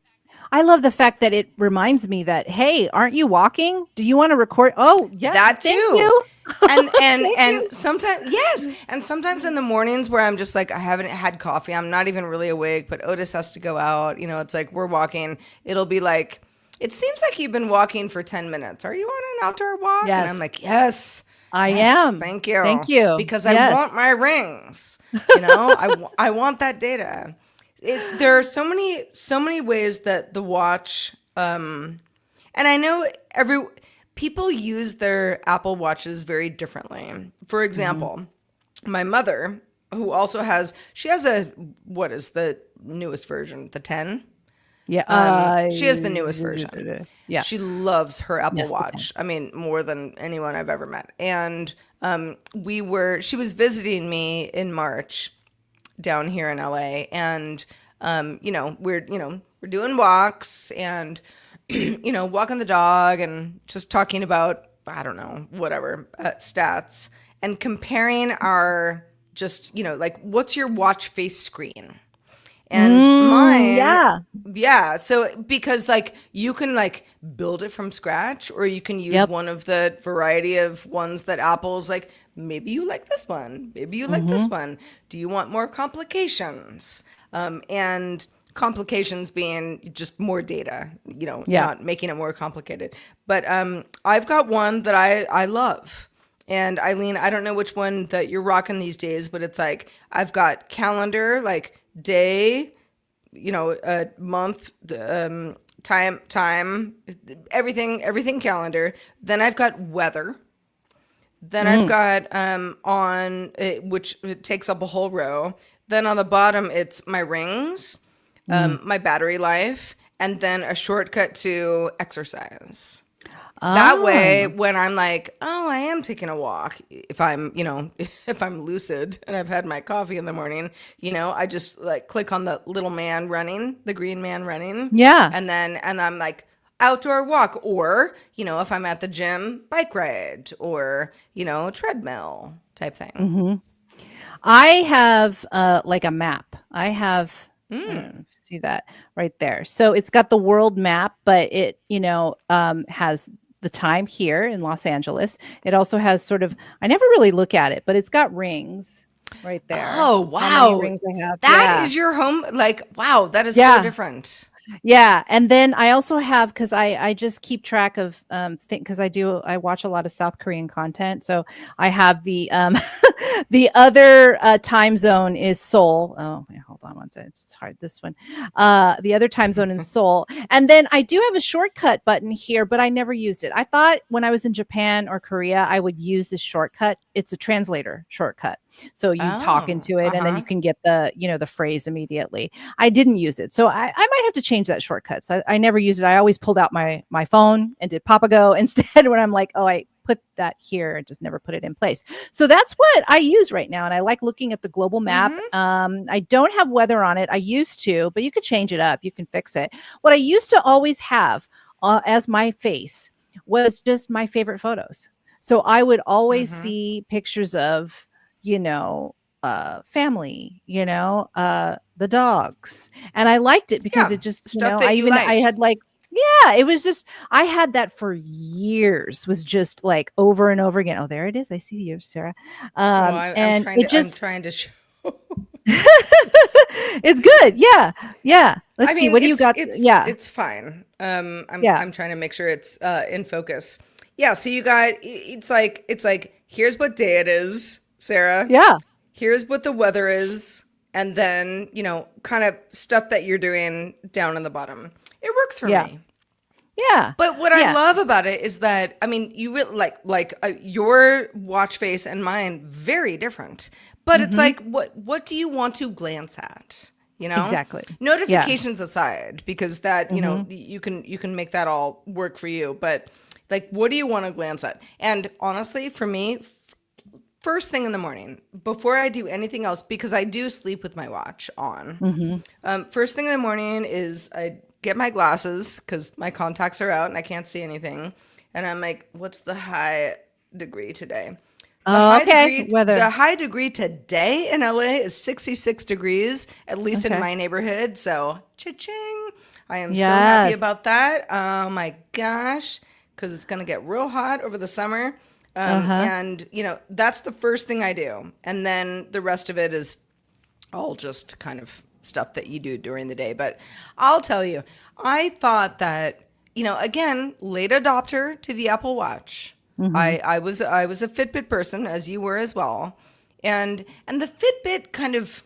I love the fact that it reminds me that, hey, aren't you walking? Do you want to record? Oh, yeah. That Thank too. you. And Thank and you. sometimes, yes, and sometimes in the mornings where I'm just like, I haven't had coffee, I'm not even really awake, but Otis has to go out, it's like we're walking, it'll be like, it seems like you've been walking for 10 minutes, are you on an outdoor walk? And I'm Yes, like, yes, I yes, am. thank Thank you, you. because I Yes. want my rings. I want that data. There are so many ways that the watch, and I know every people use their Apple Watches very differently. For Mhm. example, my mother, who also she has a, what is the newest version? The 10? Yeah. She has the newest version. Yeah. She loves her Apple Yes, the 10. Watch. I mean, more than anyone I've ever met. And she was visiting me in March down here in LA, and we're doing walks and walking the dog and just talking about, I don't know, whatever, stats, and comparing our, just, like, what's your watch face screen? And mine, Yeah. yeah. So because like you can like build it from scratch, or you can use Yep. one of the variety of ones that Apple's like, maybe you like this one, maybe you like this Mhm. one. Do you want more complications? And complications being just more data, Yeah. not making it more complicated. But I've got one that I love. And Eileen, I don't know which one that you're rocking these days, but it's like I've got calendar, like day, month, time, everything calendar. Then I've got weather. Then I've Mm. got on it, which it takes up a whole row. Then on the bottom, it's my rings, Mm. my battery life, and then a shortcut to exercise. That way, Ah. when I'm like, oh, I am taking a walk, if I'm, if I'm lucid and I've had my coffee in the morning, I just like click on the little man running, the green man running, Yeah. and I'm like, outdoor walk, or, if I'm at the gym, bike ride, or, treadmill type thing. Mhm. I have like a map. I don't know if you see that right there. So it's got the world map, but it, has the time here in Los Angeles. It also has sort of, I never really look at it, but it's got rings right there. Oh, How many wow. rings I have. That Yeah. is your home. Like, wow, that is so Yeah. different. Yeah, and then I also have, because I just keep track of because I watch a lot of South Korean content, so I have the the other time zone is Seoul. Oh, wait, hold on one second, it's hard, this one. The other time zone in Seoul, and then I do have a shortcut button here, but I never used it. I thought when I was in Japan or Korea I would use this shortcut. It's a translator shortcut, so you talk Oh, into it and then you uh-huh. can get the phrase immediately. I didn't use it. So I might have to change that shortcut. So I never used it. I always pulled out my phone and did Papago instead when I'm like, oh, put that here and just never put it in place. So that's what I use right now. And I like looking at the global map. I don't have weather on it. I used to, but you could change it up. You can fix it. What I used to always have as my face was just my favorite photos. So I would always see pictures of, family, the dogs. And I liked it because Yeah, it just, stuff that you I liked. had like, yeah, it was just, I had that for years, was just like over and over again. Oh, there it is. I see you, Sarah. Oh, I'm And trying it to I'm just, trying to show. it's good. Yeah. Yeah. I Let's see. mean, What do you got? Yeah. it's fine. Yeah. I'm trying to make sure it's in focus. Yeah, so you got it's like here's what day it is, Sarah. Yeah. Here's what the weather is, and then, kind of stuff that you're doing down in the bottom. It works for Yeah. me. Yeah. But what I Yeah. love about it is that, I mean, you really your watch face and mine very different. But it's like, what do you want to glance at? Exactly. Yeah. Notifications aside, because that, you can make that all work for you. But like, what do you want to glance at? And honestly, for me, first thing in the morning, before I do anything else, because I do sleep with my watch on. First thing in the morning is I get my glasses because my contacts are out and I can't see anything. And I'm like, what's the high degree today? Weather. The high degree today in LA is 66 degrees, at least in Okay. my neighborhood. So, cha-ching. I am so happy Yes. about that. Oh my gosh, because it's going to get real hot over the summer. And, that's the first thing I do. And then the rest of it is all just kind of stuff that you do during the day. But I'll tell you, I thought that, again, late adopter to the Apple Watch. I was a Fitbit person, as you were as well. And the Fitbit kind of,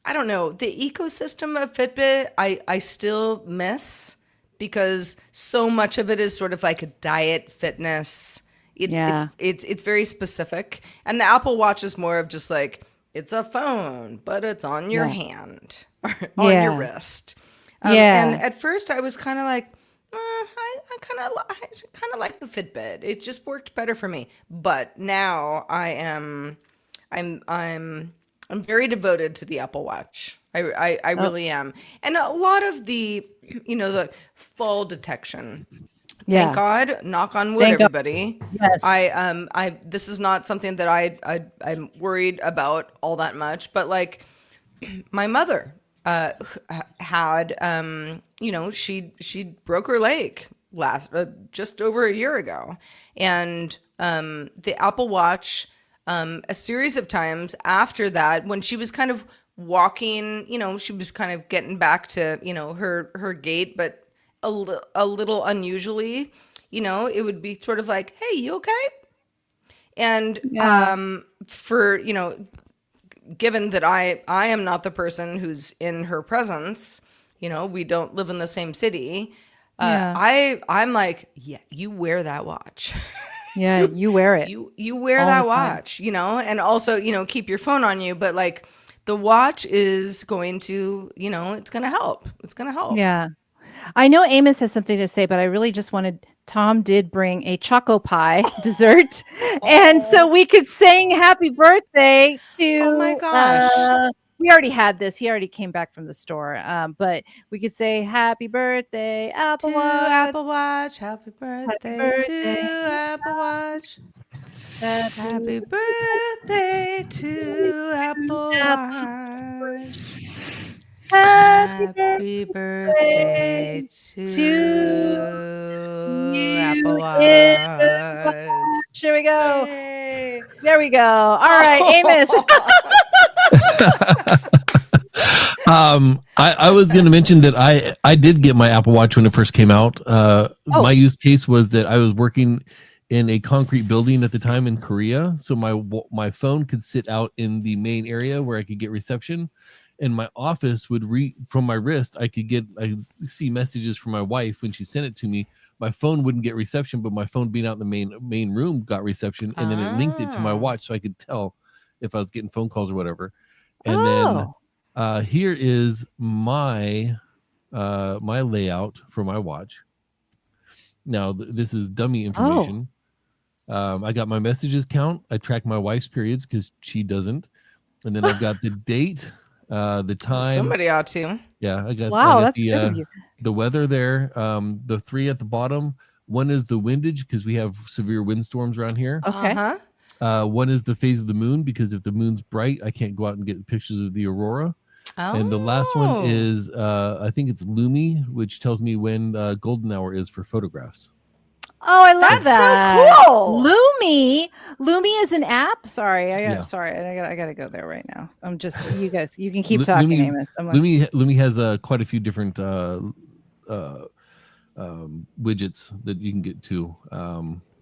I don't know, the ecosystem of Fitbit, I still miss, because so much of it is sort of like a diet fitness. It's very specific. And the Apple Watch is more of just like, it's a phone, but it's on your hand or on your Yeah. wrist. Yeah. And at first I was kind of like, I kind of like the Fitbit. It just worked better for me. But now I'm very devoted to the Apple Watch. I really am. And a lot of the, the fall detection. Yeah. Thank God, knock on wood, Thank God. everybody. Yes. This is not something that I'm worried about all that much, but like my mother had, she broke her leg just over a year ago, and the Apple Watch, a series of times after that, when she was kind of walking, she was kind of getting back to, her gait, but a little unusually, it would be sort of like, hey, you okay? And Yeah. for, given that I am not the person who's in her presence, we don't live in the same city. Yeah. I'm like, yeah, you wear that watch. Yeah. You wear it You wear all that the time. watch, and also, keep your phone on you, but like the watch is going to, it's going to help. It's going to help. Yeah. I know Amos has something to say, but I really just wanted, Tom did bring a choco pie dessert. And so Oh, we could sing happy birthday oh my to, gosh. we already had this. He already came back from the store. But we could say happy birthday, To Apple Watch. Apple Watch, happy Happy birthday to birthday. Apple Watch. Happy Happy birthday to Apple Apple. Watch. Happy Happy birthday birthday to to Apple you in the Watch. watch. Here we go. Yay. There we go. All right, Amos. I was going to mention that I did get my Apple Watch when it first came out. My Oh, use case was that I was working in a concrete building at the time in Korea, so my phone could sit out in the main area where I could get reception, and my office would from my wrist. I see messages from my wife when she sent it to me. My phone wouldn't get reception, but my phone being out in the main room got reception, and then it linked it to my Ah. watch, so I could tell if I was getting phone calls or whatever. And then oh, here is my my layout for my watch. Now this is dummy oh, information. I got my messages count. I track my wife's periods because she doesn't, and then I've got the date, the time. Somebody ought to. Yeah, I got Wow, that's the good of you. the weather there. The 3 at the bottom. One is the windage because we have severe windstorms around here. Okay. One is the phase of the moon because if the moon's bright, I can't go out and get pictures of the aurora. Oh. And the last one is I think it's Lumi, which tells me when golden hour is for photographs. Oh, I love That's that. so cool. Lumi is an app. Sorry, Yeah. I gotta go there right now. I'm just you guys. You can keep talking, Lumi- Amos. I'm like, Lumi has quite a few different widgets that you can get to.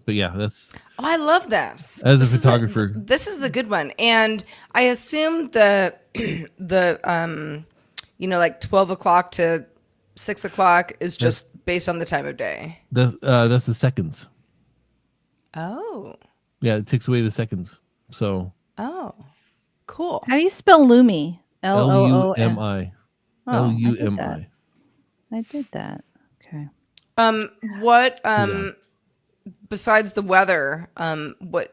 But yeah, that's Oh, I love this. As a This is photographer. this is the good one. And I assume the the like 12 o'clock to 6 o'clock is just based on the time of day. that's the seconds. Oh. Yeah, it takes away the seconds. So Oh. Cool. how do you spell Lumi? Lumi. Lumi. Oh, Lumi. I did that. Okay. What Yeah. besides the weather, what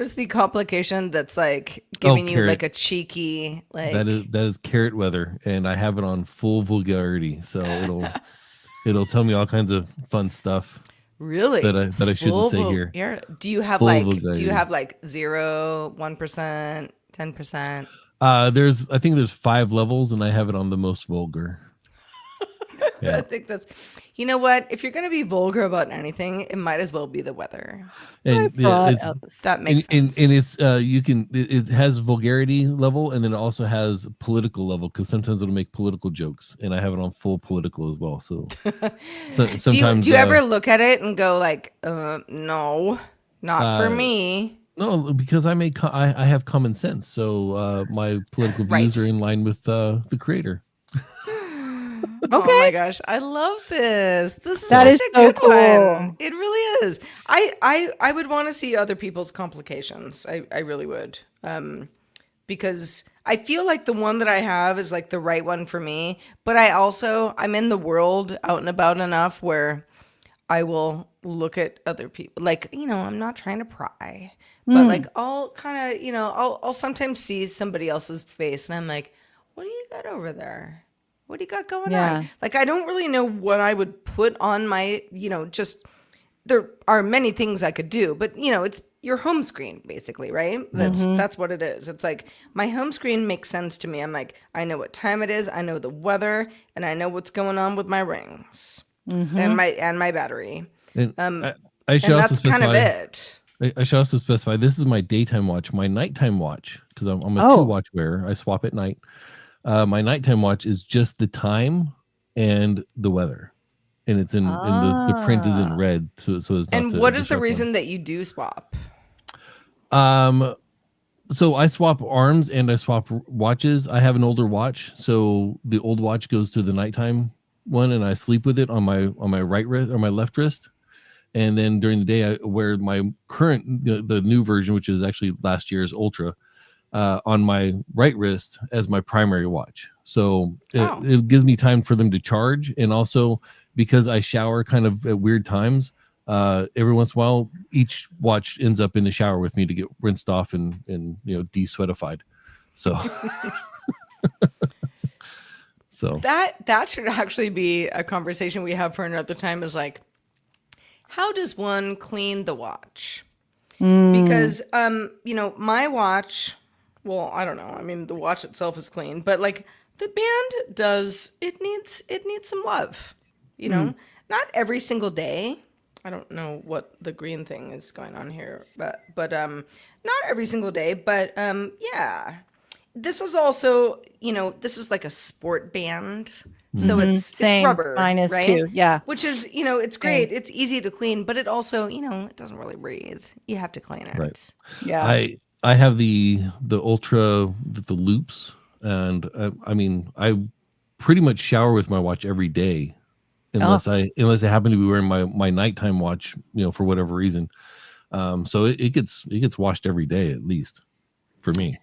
is the complication that's like giving you carrot. like a cheeky like That is carrot weather, and I have it on full vulgarity, so it'll tell me all kinds of fun stuff really that I shouldn't say here. Do you have Full like vulgarity. 0, 1%, 10%? I think there's 5 levels, and I have it on the most vulgar. Yeah. I think that's, you know what? If you're going to be vulgar about anything, it might as well be the weather. And Brought it's, out the- That makes sense. and it's it has vulgarity level, and then it also has political level because sometimes it'll make political jokes, and I have it on full political as well. So, sometimes do you ever look at it and go like, no, not for me? no, because I have common sense, so my political views Right. are in line with the creator. Oh my gosh, I love this. This is That such is a so good cool. one. It really is. I would want to see other people's complications. I really would. Because I feel like the one that I have is like the right one for me, but I'm in the world out and about enough where I will look at other people like, I'm not trying to pry, but like I'll kind of, I'll sometimes see somebody else's face and I'm like, what do you got over there? What do you got going Yeah. on? Like, I don't really know what I would put on my, just, there are many things I could do, but it's your home screen basically, right? That's what it is. It's like my home screen makes sense to me. I'm like, I know what time it is. I know the weather and I know what's going on with my rings and my battery. And I should And also that's kind of specify. it. I should also specify this is my daytime watch. My nighttime watch, because I'm a 2-watch wearer. I swap at night. My nighttime watch is just the time and the weather, and it's in the print is in red, so it's not. And to what is the disrupt reason that you do swap? them. So I swap arms and I swap watches. I have an older watch, so the old watch goes to the nighttime one, and I sleep with it on my right wrist or my left wrist. And then during the day, I wear my current the new version, which is actually last year's Ultra. On my right wrist as my primary watch. So it gives me time for them to charge. And also because I shower kind of at weird times, every once in a while, each watch ends up in the shower with me to get rinsed off and de-sweatified. So, That should actually be a conversation we have for another time is like, how does one clean the watch? Because, my watch, well, I don't know. I mean, the watch itself is clean, but like the band it needs some love, not every single day. I don't know what the green thing is going on here, but not every single day, but yeah. This is also, this is like a sport band. So it's Same. rubber, Mine is right? too. Yeah. Which is, it's great. It's easy to clean, but it also, it doesn't really breathe. You have to clean it. Right. Yeah. I have the Ultra, the loops, and I mean, I pretty much shower with my watch every day, unless I happen to be wearing my nighttime watch, for whatever reason. So it gets washed every day at least, for me.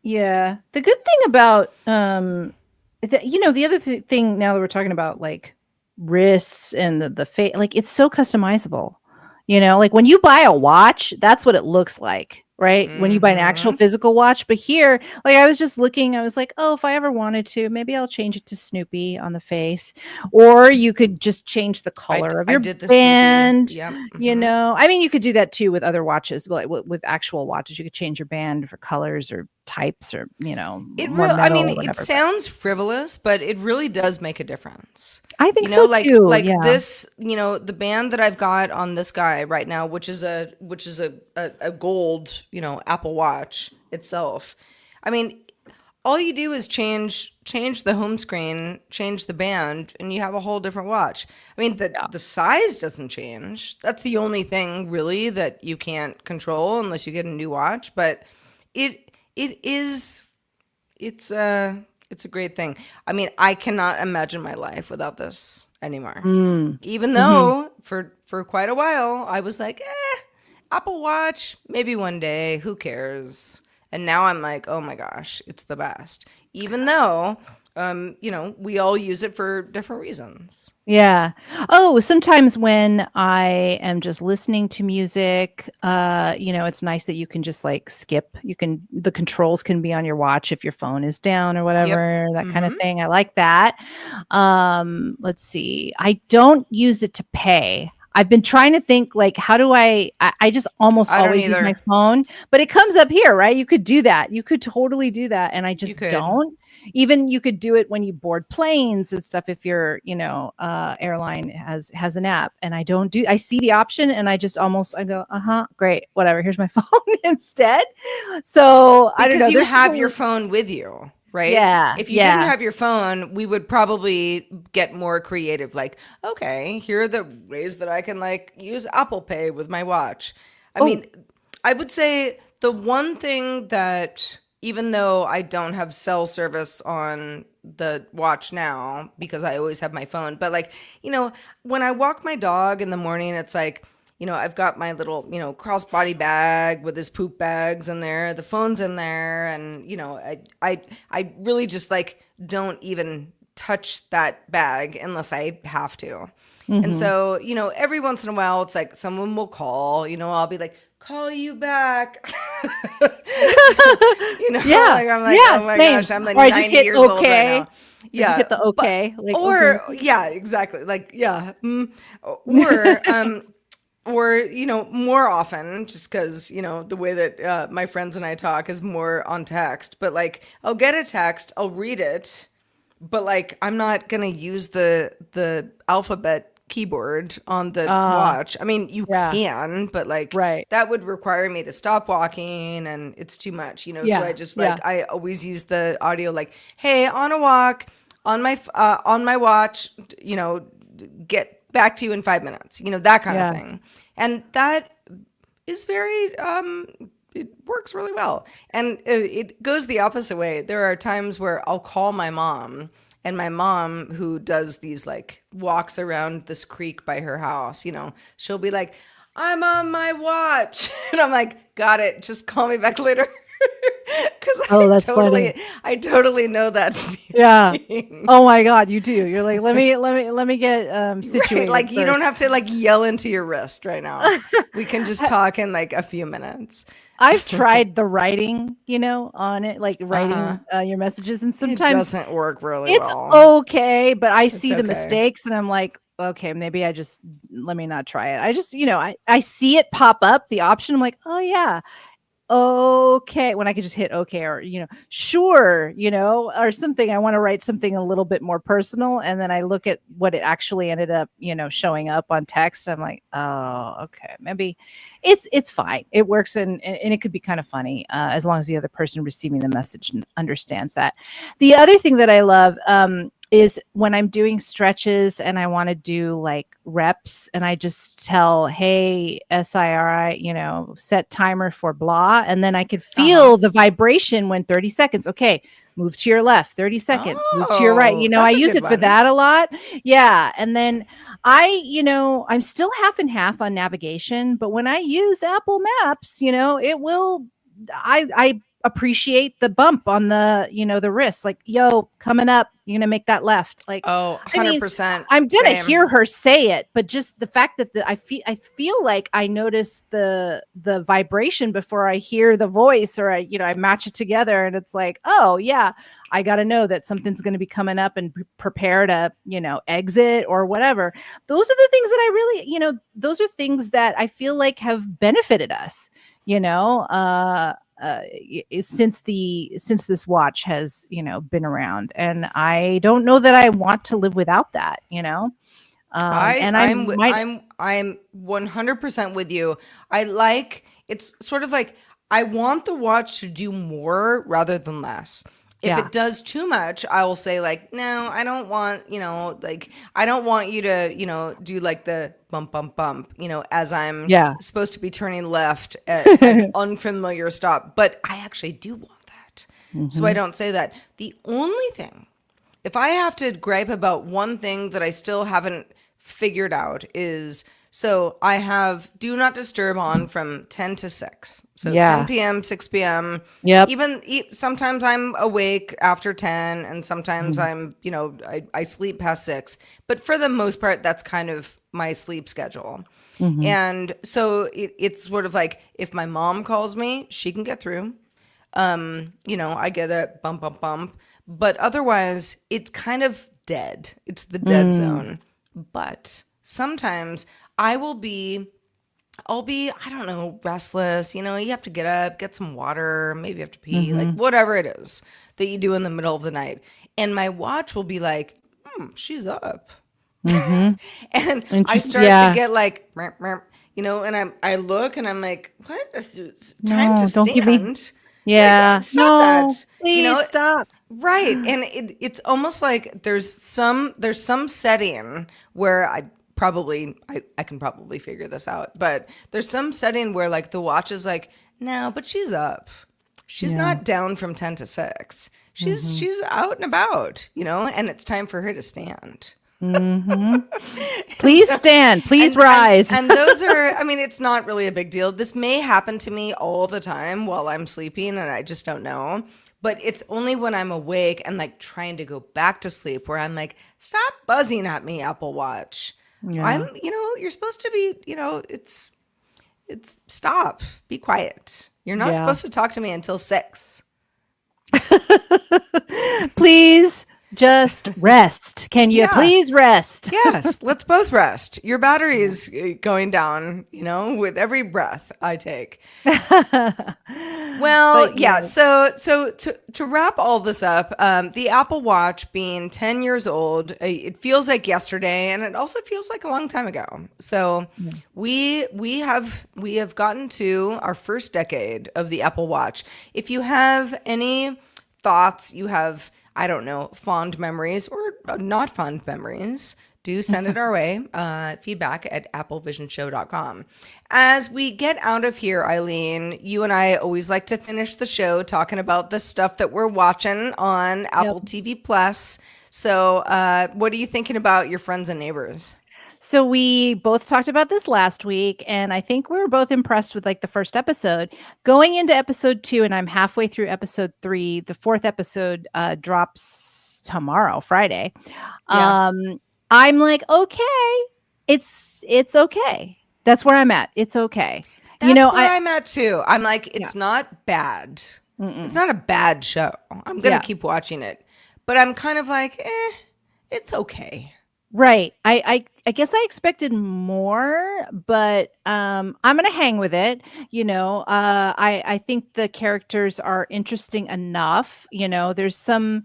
Yeah. The good thing about the other thing now that we're talking about like wrists and the face, like it's so customizable. Like when you buy a watch, that's what it looks like, right? When you buy an actual physical watch. But here, like I was just looking, I was like, oh, if I ever wanted to, maybe I'll change it to Snoopy on the face. Or you could just change the color of I your did the band. Snoopy. Yep. I mean, you could do that too with other watches, but like with actual watches, you could change your band for colors or types or, more I metal mean, or whatever. it sounds frivolous, but it really does make a difference. I think so like too. like yeah. this, the band that I've got on this guy right now, which is a gold, Apple Watch itself. I mean, all you do is change the home screen, change the band, and you have a whole different watch. I mean, the size doesn't change. That's the only thing really that you can't control unless you get a new watch, but it's a great thing. I mean, I cannot imagine my life without this anymore. Even though for quite a while I was like, Apple Watch, maybe one day, who cares? And now I'm like, oh my gosh, it's the best. Even though, we all use it for different reasons. Yeah. Oh, sometimes when I am just listening to music, it's nice that you can just like skip. The controls can be on your watch if your phone is down or whatever, that kind of thing. I like that. Let's see. I don't use it to pay. I've been trying to think like, how do I just almost always use my phone, but it comes up here, right? You could do that. You could totally do that. And I just don't. Even you could do it when you board planes and stuff. If your, airline has an app, and I see the option and I go, great, whatever. Here's my phone instead. So I don't know. Because you have your phone with you. Right? Yeah. If you didn't have your phone, we would probably get more creative. Like, okay, here are the ways that I can like use Apple Pay with my watch. I mean, I would say the one thing that, even though I don't have cell service on the watch now because I always have my phone, but like, when I walk my dog in the morning, it's like, I've got my little, crossbody bag with his poop bags in there. The phone's in there. And, I really just like don't even touch that bag unless I have to. And so, every once in a while, it's like someone will call, I'll be like, call you back. Yeah. Like, I'm like, oh my gosh, I'm like 90 years old right now. Yeah. Just hit the okay. Yeah, exactly. Like, yeah. Or, more often, just because, the way that my friends and I talk is more on text. But, like, I'll get a text, I'll read it, but, like, I'm not going to use the alphabet keyboard on the watch. I mean, you can, but, like, that would require me to stop walking, and it's too much, So I just, I always use the audio, like, hey, on a walk, on my watch, get back to you in 5 minutes, that kind of thing. And that is very, it works really well. And it goes the opposite way. There are times where I'll call my mom, and my mom, who does these like walks around this creek by her house, she'll be like, I'm on my watch. And I'm like, got it. Just call me back later. Because I totally know that feeling. Yeah. Oh my God, you do. You're like, let me get situated. Right, like first. You don't have to like yell into your wrist right now. We can just talk in like a few minutes. I've tried the writing, on it, like writing your messages, and sometimes it doesn't work really it's well. Okay, but I see the mistakes, and I'm like, okay, maybe let me not try it. I just, I see it pop up, the option. I'm like, oh yeah. Okay, when I could just hit okay, or sure, or something. I want to write something a little bit more personal, and then I look at what it actually ended up showing up on text. I'm like, oh, okay, maybe it's fine, it works, and it could be kind of funny, as long as the other person receiving the message understands that. The other thing that I love is when I'm doing stretches and I want to do like reps, and I just tell, hey, SIRI, set timer for blah. And then I could feel the vibration when 30 seconds. Okay, move to your left, 30 seconds, move to your right. I use it for that a lot. Yeah. And then I'm still half and half on navigation, but when I use Apple Maps, it will, I appreciate the bump on the, the wrist. Like, yo, coming up, you're going to make that left. Like, Oh, I mean, 100%. I'm going to Same. hear her say it, but just the fact that I feel like I notice the vibration before I hear the voice, or I match it together, and it's like, oh yeah, I got to know that something's going to be coming up and prepare to, exit or whatever. Those are the things that I really, those are things that I feel like have benefited us, since this watch has, been around. And I don't know that I want to live without that, I'm 100% with you. It's sort of like, I want the watch to do more rather than less. If it does too much, I will say like, no, I don't want, I don't want you to, do like the bump, bump, bump, as I'm supposed to be turning left at an unfamiliar stop. But I actually do want that. So I don't say that. The only thing, if I have to gripe about one thing that I still haven't figured out is, so I have do not disturb on from 10 to 6. So 10 p.m., 6 p.m. Yep. Even sometimes I'm awake after 10, and sometimes I'm, I sleep past 6. But for the most part, that's kind of my sleep schedule. And so it's sort of like, if my mom calls me, she can get through. I get a bump, bump, bump. But otherwise, it's kind of dead. It's the dead zone. But sometimes I'll be, I don't know, restless. You have to get up, get some water, maybe you have to pee, like whatever it is that you do in the middle of the night. And my watch will be like, she's up. And I start to get like, and I look and I'm like, what? It's time to stand. Give me. Yeah. Like, stop that. Please stop. Right. And it's almost like there's some setting where I can probably figure this out, but there's some setting where like the watch is like, no, but she's up. She's not down from 10 to 6. She's out and about, and it's time for her to stand. Please stand. Please rise. And those are, it's not really a big deal. This may happen to me all the time while I'm sleeping, and I just don't know. But it's only when I'm awake and like trying to go back to sleep where I'm like, stop buzzing at me, Apple Watch. Yeah. You're supposed to be, it's stop, be quiet. You're not supposed to talk to me until 6. Please just rest. Can you please rest? Yes, let's both rest. Your battery is going down, with every breath I take. Well, So to wrap all this up, the Apple Watch being 10 years old, it feels like yesterday, and it also feels like a long time ago. So we have gotten to our first decade of the Apple Watch. If you have any thoughts, you have, I don't know, fond memories or not fond memories, do send it our way. Feedback at applevisionshow.com. As we get out of here, Eileen, you and I always like to finish the show talking about the stuff that we're watching on Apple TV Plus. So what are you thinking about your friends and neighbors? So we both talked about this last week, and I think we were both impressed with like the first episode. Going into episode 2, and I'm halfway through episode 3. The 4th episode drops tomorrow, Friday. Yeah. I'm like, okay, it's okay. That's where I'm at. It's okay. That's where I'm at too. I'm like, it's not bad. It's not a bad show. I'm gonna keep watching it, but I'm kind of like, it's okay. Right. I guess I expected more, but I'm going to hang with it. I think the characters are interesting enough. There's some,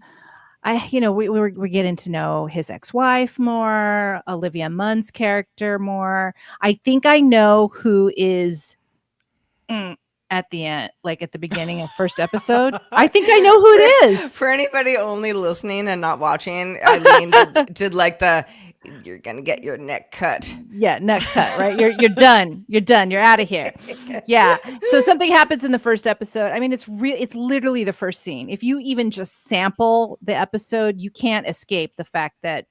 we're getting to know his ex-wife more, Olivia Munn's character more. I think I know who is at the end, like at the beginning of first episode. I think I know who it is. For anybody only listening and not watching, Eileen did like you're gonna get your neck cut. Yeah, neck cut, right? You're done. You're done. You're out of here. Yeah. So something happens in the first episode. It's literally the first scene. If you even just sample the episode, you can't escape the fact that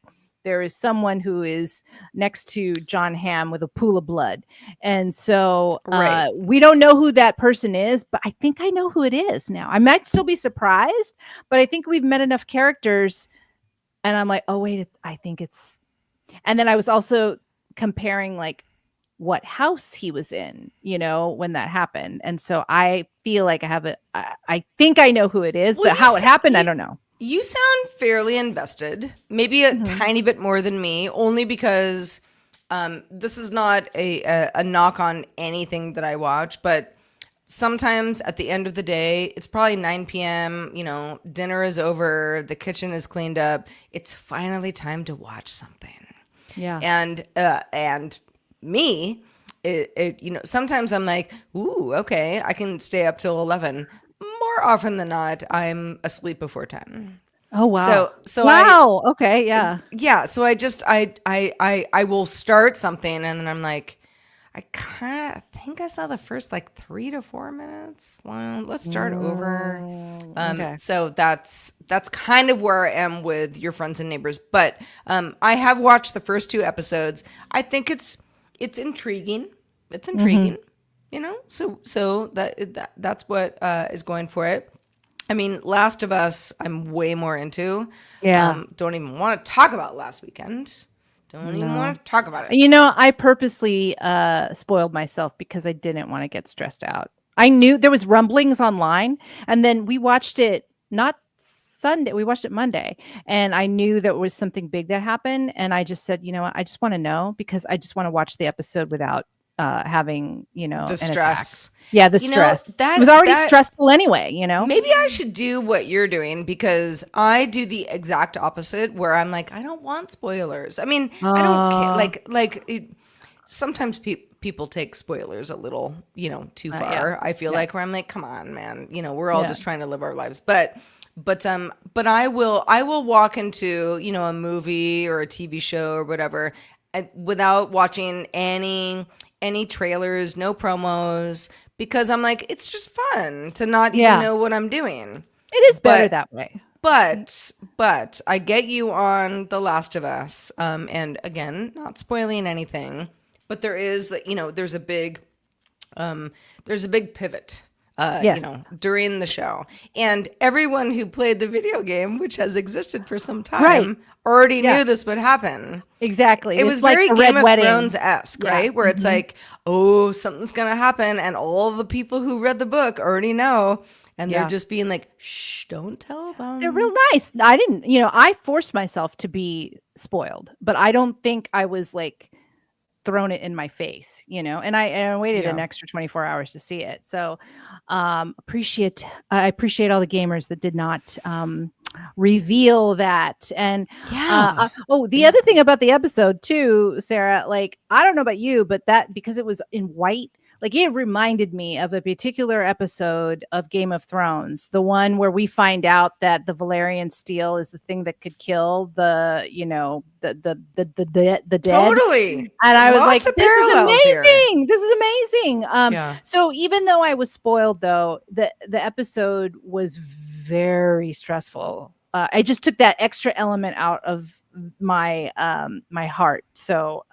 there is someone who is next to John Hamm with a pool of blood. And so Right. we don't know who that person is, but I think I know who it is now. I might still be surprised, but I think we've met enough characters and I'm like, oh wait, I think it's. And then I was also comparing like what house he was in, when that happened. And so I feel like I think I know who it is, Well, but how it happened, I don't know. You sound fairly invested, maybe a tiny bit more than me, only because this is not a knock on anything that I watch, but sometimes at the end of the day, it's probably 9 p.m., dinner is over, the kitchen is cleaned up. It's finally time to watch something. Yeah. And me, sometimes I'm like, ooh, okay, I can stay up till 11. More often than not, I'm asleep before 10. Oh wow. So wow. Okay. Yeah. yeah. So I will start something and then I'm like, I kind of think I saw the first like 3 to 4 minutes. Well, let's start over. Okay. So that's kind of where I am with Your Friends and Neighbors. But I have watched the first 2 episodes. I think it's intriguing. It's intriguing, So that's what is going for it. I mean, Last of Us, I'm way more into. Yeah. Don't even want to talk about last weekend. Don't even want to talk about it. I purposely spoiled myself because I didn't want to get stressed out. I knew there was rumblings online, and then we watched it not Sunday, we watched it Monday, and I knew there was something big that happened, and I just said, what, I just want to know because I just want to watch the episode without having, The an stress. attack. Yeah, the stress. that It was already that- stressful anyway, Maybe I should do what you're doing because I do the exact opposite where I'm like, I don't want spoilers. I mean, I don't care. Sometimes people take spoilers a little, too far. I feel like where I'm like, come on, man. We're all just trying to live our lives. But I will walk into, a movie or a TV show or whatever without watching any trailers, no promos, because I'm like, it's just fun to not even know what I'm doing. It is better that way. But I get you on The Last of Us. And again, not spoiling anything, but there is, there's a big pivot. During the show. And everyone who played the video game, which has existed for some time, already knew this would happen. Exactly. It was like very the Game Red of Wedding. Thrones-esque, right? Where it's like, oh, something's going to happen. And all the people who read the book already know. And they're just being like, shh, don't tell them. They're real nice. I didn't, I forced myself to be spoiled, but I don't think I was like thrown it in my face, and I waited an extra 24 hours to see it. So I appreciate all the gamers that did not reveal that. And the other thing about the episode too, Sarah, like, I don't know about you, but that, because it was in white, like, it reminded me of a particular episode of Game of Thrones, the one where we find out that the Valyrian steel is the thing that could kill the dead. Totally. And I was like, Lots of this is parallels here. amazing. This is amazing. So even though I was spoiled, though, the episode was very stressful. I just took that extra element out of my my heart. So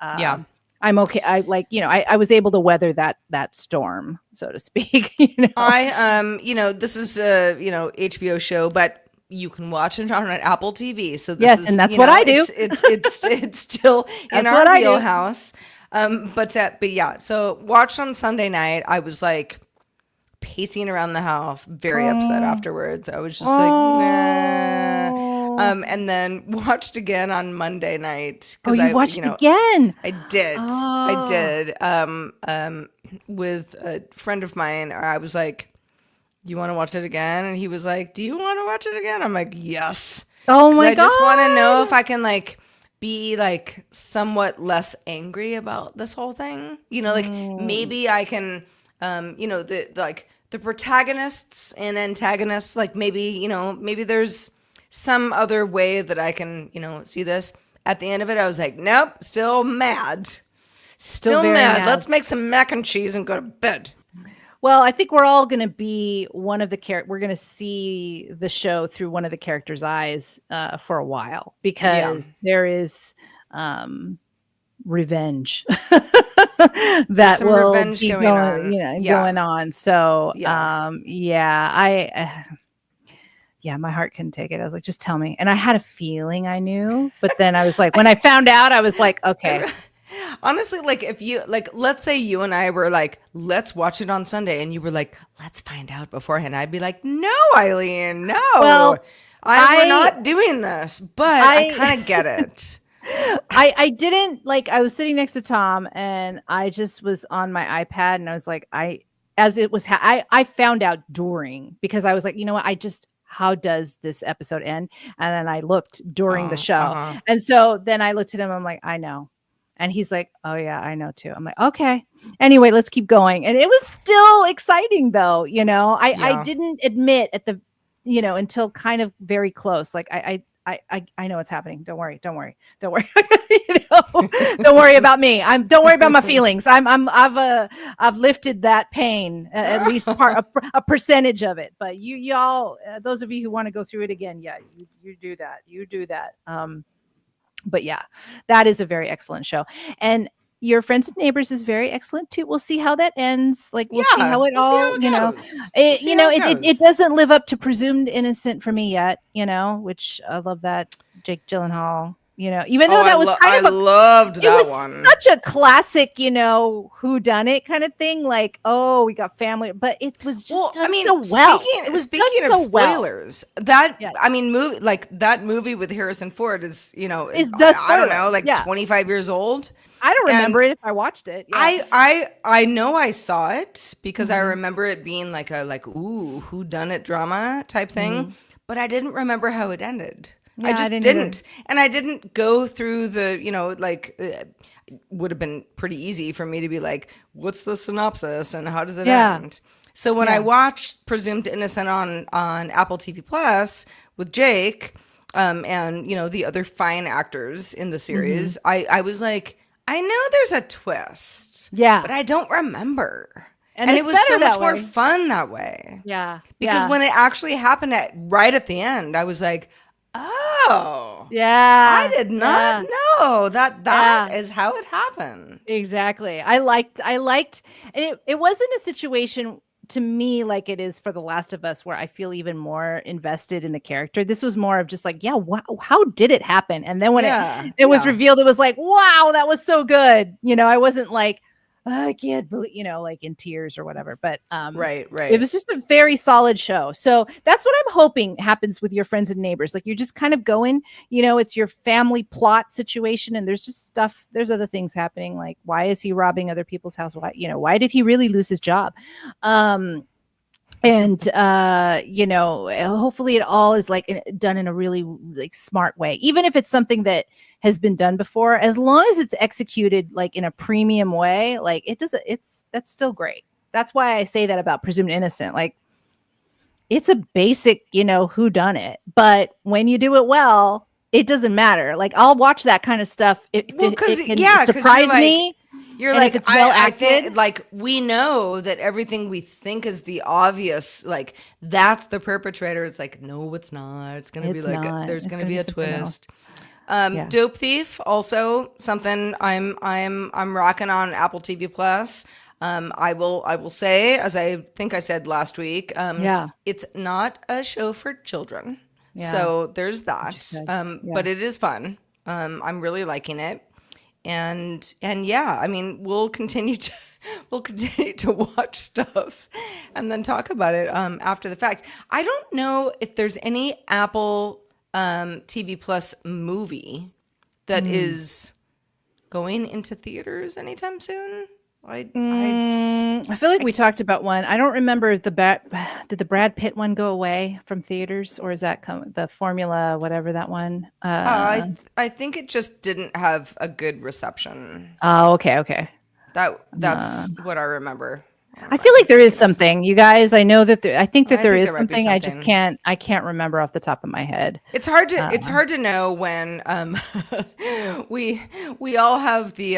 I'm okay. I was able to weather that storm, so to speak. This is a HBO show, but you can watch it on an Apple TV. So this is, and that's what I do. It's still in our wheelhouse. But yeah. So watched on Sunday night. I was like pacing around the house, very upset afterwards. I was just like, nah. And then watched again on Monday night. Oh, you watched again? I did. I did. With a friend of mine, I was like, you want to watch it again? And he was like, do you want to watch it again? I'm like, yes. Oh my God. I just want to know if I can be somewhat less angry about this whole thing. Maybe I can, the protagonists and antagonists, maybe there's some other way that I can, see this. At the end of it, I was like, nope, still mad. Still very mad. mad. Let's make some mac and cheese and go to bed. Well, I think we're all going to be one of the we're going to see the show through one of the characters' eyes for a while, Yeah. because there is um, revenge There's that some will revenge be going on. Yeah. going on. So, Yeah. yeah, yeah, my heart couldn't take it. I was like, just tell me. And I had a feeling I knew, but then I was like, when I found out, I was like, okay. Honestly, like if you like, let's say you and I were like, let's watch it on Sunday, and you were like, let's find out beforehand. I'd be like, no, Eileen, no, Well, we're not doing this. But I kind of get it. I didn't like, I was sitting next to Tom and I just was on my iPad and I was like, as it was, I found out during, because I was like, you know what, how does this episode end? And then I looked during the show. And so then I looked at him, I'm like, I know. And he's like, oh yeah, I know too. I'm like, okay. Anyway, let's keep going. And it was still exciting though. I didn't admit at the, until kind of very close. Like I know what's happening. Don't worry. Don't worry. Don't worry about me. Don't worry about my feelings. I've lifted that pain, at least a percentage of it. But y'all, those of you who want to go through it again, yeah, you do that. You do that. But yeah, that is a very excellent show. And Your Friends and Neighbors is very excellent too. We'll see how that ends. Like we'll see how it all, it doesn't live up to Presumed Innocent for me yet, which I love that Jake Gyllenhaal, even though that was I loved that one. Such a classic, whodunit kind of thing. Like, oh, we got family, but it was just done so well. Speaking of spoilers, that movie with Harrison Ford is I don't know, 25 years old. I don't remember it if I watched it. Yeah. I know I saw it because I remember it being like a whodunit drama type thing, but I didn't remember how it ended. Yeah, I just didn't. And I didn't go through the, would have been pretty easy for me to be like, what's the synopsis and how does it end? So when I watched Presumed Innocent on Apple TV Plus with Jake, and the other fine actors in the series, I was like, I know there's a twist. Yeah. But I don't remember. And it's it was so much more fun that way. Yeah. Because when it actually happened right at the end, I was like, oh. Yeah. I did not know that is how it happened. Exactly. I liked and it wasn't a situation to me like it is for The Last of Us where I feel even more invested in the character. This was more of just like, yeah, wow, how did it happen? And then when it was revealed, it was like, wow, that was so good. I wasn't like, I can't believe, like in tears or whatever. But right. It was just a very solid show. So that's what I'm hoping happens with Your Friends and Neighbors. Like you're just kind of going, it's your family plot situation, and there's just stuff. There's other things happening. Like why is he robbing other people's house? Why did he really lose his job? And hopefully it all is like done in a really like smart way, even if it's something that has been done before, as long as it's executed like in a premium way, like that's still great. That's why I say that about Presumed Innocent. Like it's a basic, whodunit, but when you do it well, it doesn't matter. Like I'll watch that kind of stuff if it can surprise me. You're like, it's well acted. Like we know that everything we think is the obvious, like that's the perpetrator. It's like, no, it's not. It's gonna be like there's gonna be a twist. Dope Thief, also something I'm rocking on Apple TV Plus. I will say, as I think I said last week, it's not a show for children. Yeah. So there's that. But it is fun. I'm really liking it. And yeah, I mean, we'll continue to watch stuff and then talk about it after the fact. I don't know if there's any Apple TV Plus movie that is going into theaters anytime soon. I feel like we talked about one. I don't remember did the Brad Pitt one go away from theaters, or is that the Formula whatever that one? I think it just didn't have a good reception. Oh, okay. That's what I remember. I feel like there is something, you guys. I know that I think that there think is there might be something. I just something. can't remember off the top of my head. It's hard to know when we all have the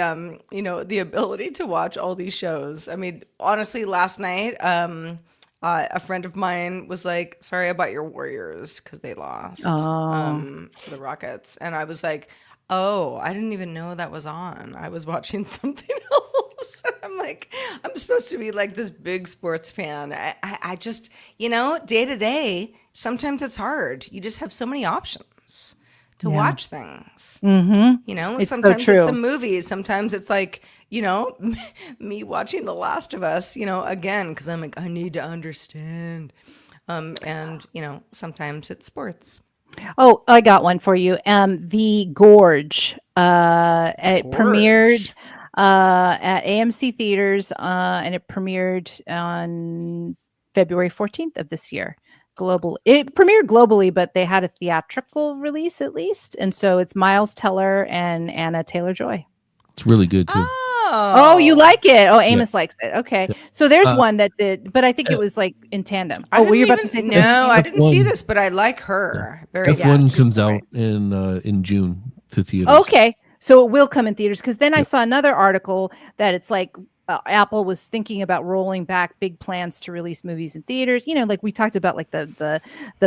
the ability to watch all these shows. I mean, honestly, last night a friend of mine was like, "Sorry about your Warriors because they lost Oh, to the Rockets," and I was like, "Oh, I didn't even know that was on. I was watching something else." And I'm like, I'm supposed to be like this big sports fan. I just, day to day, sometimes it's hard. You just have so many options to yeah. watch things. It's so Sometimes it's a true. movie. Sometimes it's like, me watching The Last of Us, again, because I'm like, I need to understand. And, sometimes it's sports. Oh, I got one for you. The Gorge. It premiered Gorge. at AMC theaters, and it premiered on February 14th of this year. It premiered globally, but they had a theatrical release at least, and so it's Miles Teller and Anna Taylor-Joy. It's really good too. Oh, you Oh, like it? Oh, Yeah. Amos likes it. Okay, Yeah. so there's Uh, one that did, but I think it F- was like in tandem. I Oh, were you didn't about to say even, something, no, I Amos? didn't see F1. this, but I like Yeah. her. Very Yeah, F1 she's comes out great. in June to theaters. Okay, so it will come in theaters because then I Yep. saw another article that it's like Apple was thinking about rolling back big plans to release movies in theaters. Like we talked about, like the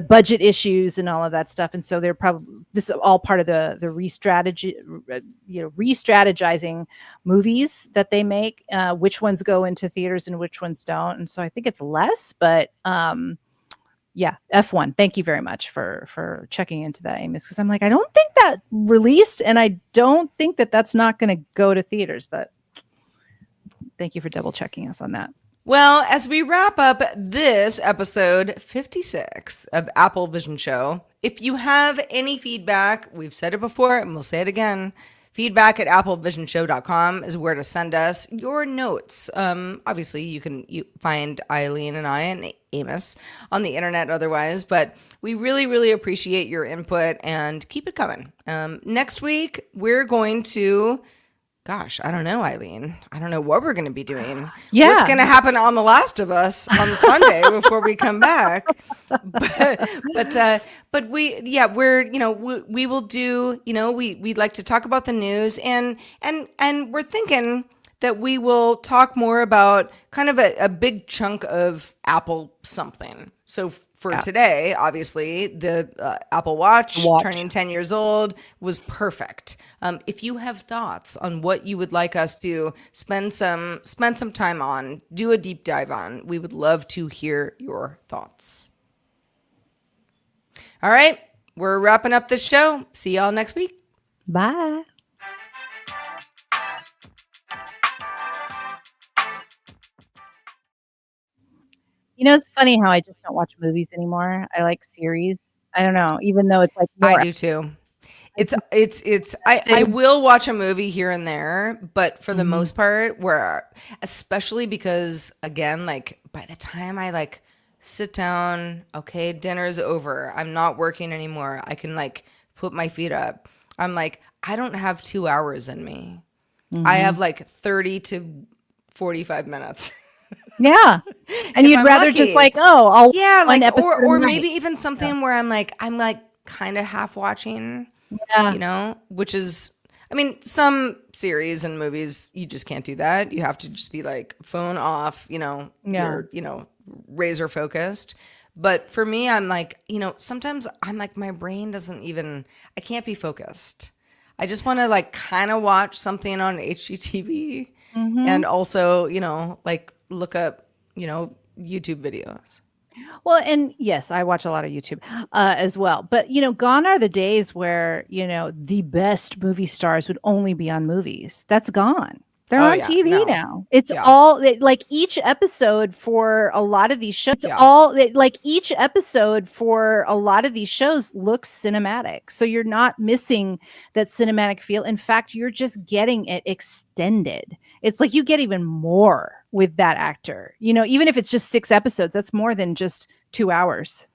budget issues and all of that stuff, and so they're probably this is all part of the re-strategizing movies that they make, which ones go into theaters and which ones don't. And so I think it's less, but yeah, F1. Thank you very much for checking into that, Amos, because I'm like, I don't think that released, and I don't think that that's not going to go to theaters, but thank you for double checking us on that. Well, as we wrap up this episode 56 of Apple Vision Show, if you have any feedback, we've said it before and we'll say it again. Feedback at applevisionshow.com is where to send us your notes. Obviously, you can find Eileen and I and Amos on the internet otherwise, but we really, really appreciate your input and keep it coming. Next week, we're going to... Gosh, I don't know, Eileen. I don't know what we're going to be doing. Yeah. What's going to happen on The Last of Us on Sunday before we come back? But we will do, we'd like to talk about the news and we're thinking that we will talk more about kind of a big chunk of Apple something. So for today, obviously, the Apple Watch turning 10 years old was perfect. If you have thoughts on what you would like us to spend some time on, do a deep dive on, we would love to hear your thoughts. All right, we're wrapping up this show. See y'all next week. Bye. It's funny how I just don't watch movies anymore. I like series. I don't know, even though it's like more. I do too. I will watch a movie here and there, but for the most part, especially because again, like by the time I like sit down, okay, dinner's over, I'm not working anymore, I can like put my feet up. I'm like, I don't have 2 hours in me. I have like 30 to 45 minutes. Yeah. And If you'd I'm rather lucky. just like, I'll Yeah, one like episode or a night. maybe even something where I'm like kind of half watching. Yeah. Which is, I mean, some series and movies, you just can't do that. You have to just be like phone off, you're, razor focused. But for me, I'm like, sometimes I'm like, my brain I can't be focused. I just want to like kind of watch something on HGTV and also, like look up, YouTube videos. Well, and yes, I watch a lot of YouTube as well. But, gone are the days where, the best movie stars would only be on movies. That's gone. They're Oh, on yeah, TV no. now. It's Yeah. all like each episode for a lot of these shows, each episode for a lot of these shows looks cinematic. So you're not missing that cinematic feel. In fact, you're just getting it extended. It's like you get even more with that actor, even if it's just 6 episodes, that's more than just 2 hours,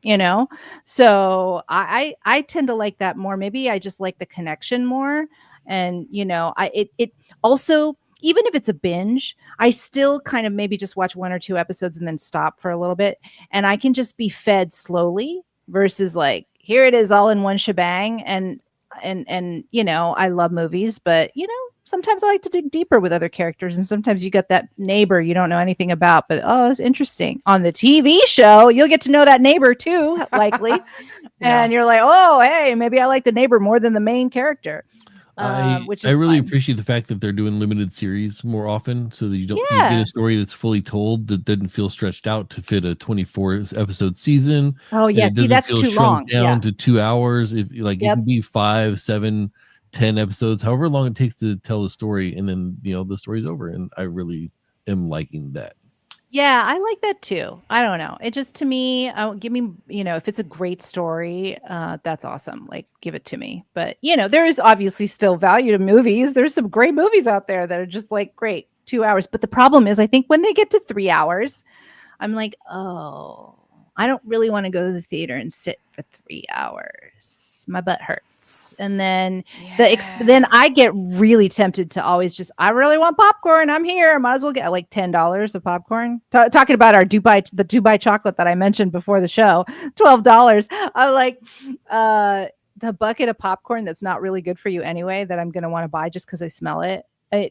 So I tend to like that more. Maybe I just like the connection more. And, it also, even if it's a binge, I still kind of maybe just watch 1 or 2 episodes and then stop for a little bit. And I can just be fed slowly versus like, here it is all in one shebang. And I love movies, but sometimes I like to dig deeper with other characters. And sometimes you get that neighbor you don't know anything about, but oh, it's interesting. On the TV show, you'll get to know that neighbor too, likely. And you're like, oh, hey, maybe I like the neighbor more than the main character. Which is I really fun. appreciate the fact that they're doing limited series more often, so that you get a story that's fully told that doesn't feel stretched out to fit a 24 episode season. Oh yeah, see, that's too long. Down to 2 hours. If it can be 5, 7, 10 episodes, however long it takes to tell the story, and then the story's over. And I really am liking that. Yeah, I like that too. I don't know. It just, to me, give me, if it's a great story, that's awesome. Like, give it to me. But, there is obviously still value to movies. There's some great movies out there that are just like, great, 2 hours. But the problem is, I think when they get to 3 hours, I'm like, oh, I don't really want to go to the theater and sit for 3 hours. My butt hurts. And then then I get really tempted to always I really want popcorn. I'm here. Might as well get like $10 of popcorn. Talking about the Dubai chocolate that I mentioned before the show, $12. I like the bucket of popcorn that's not really good for you anyway, that I'm going to want to buy just because I smell it. I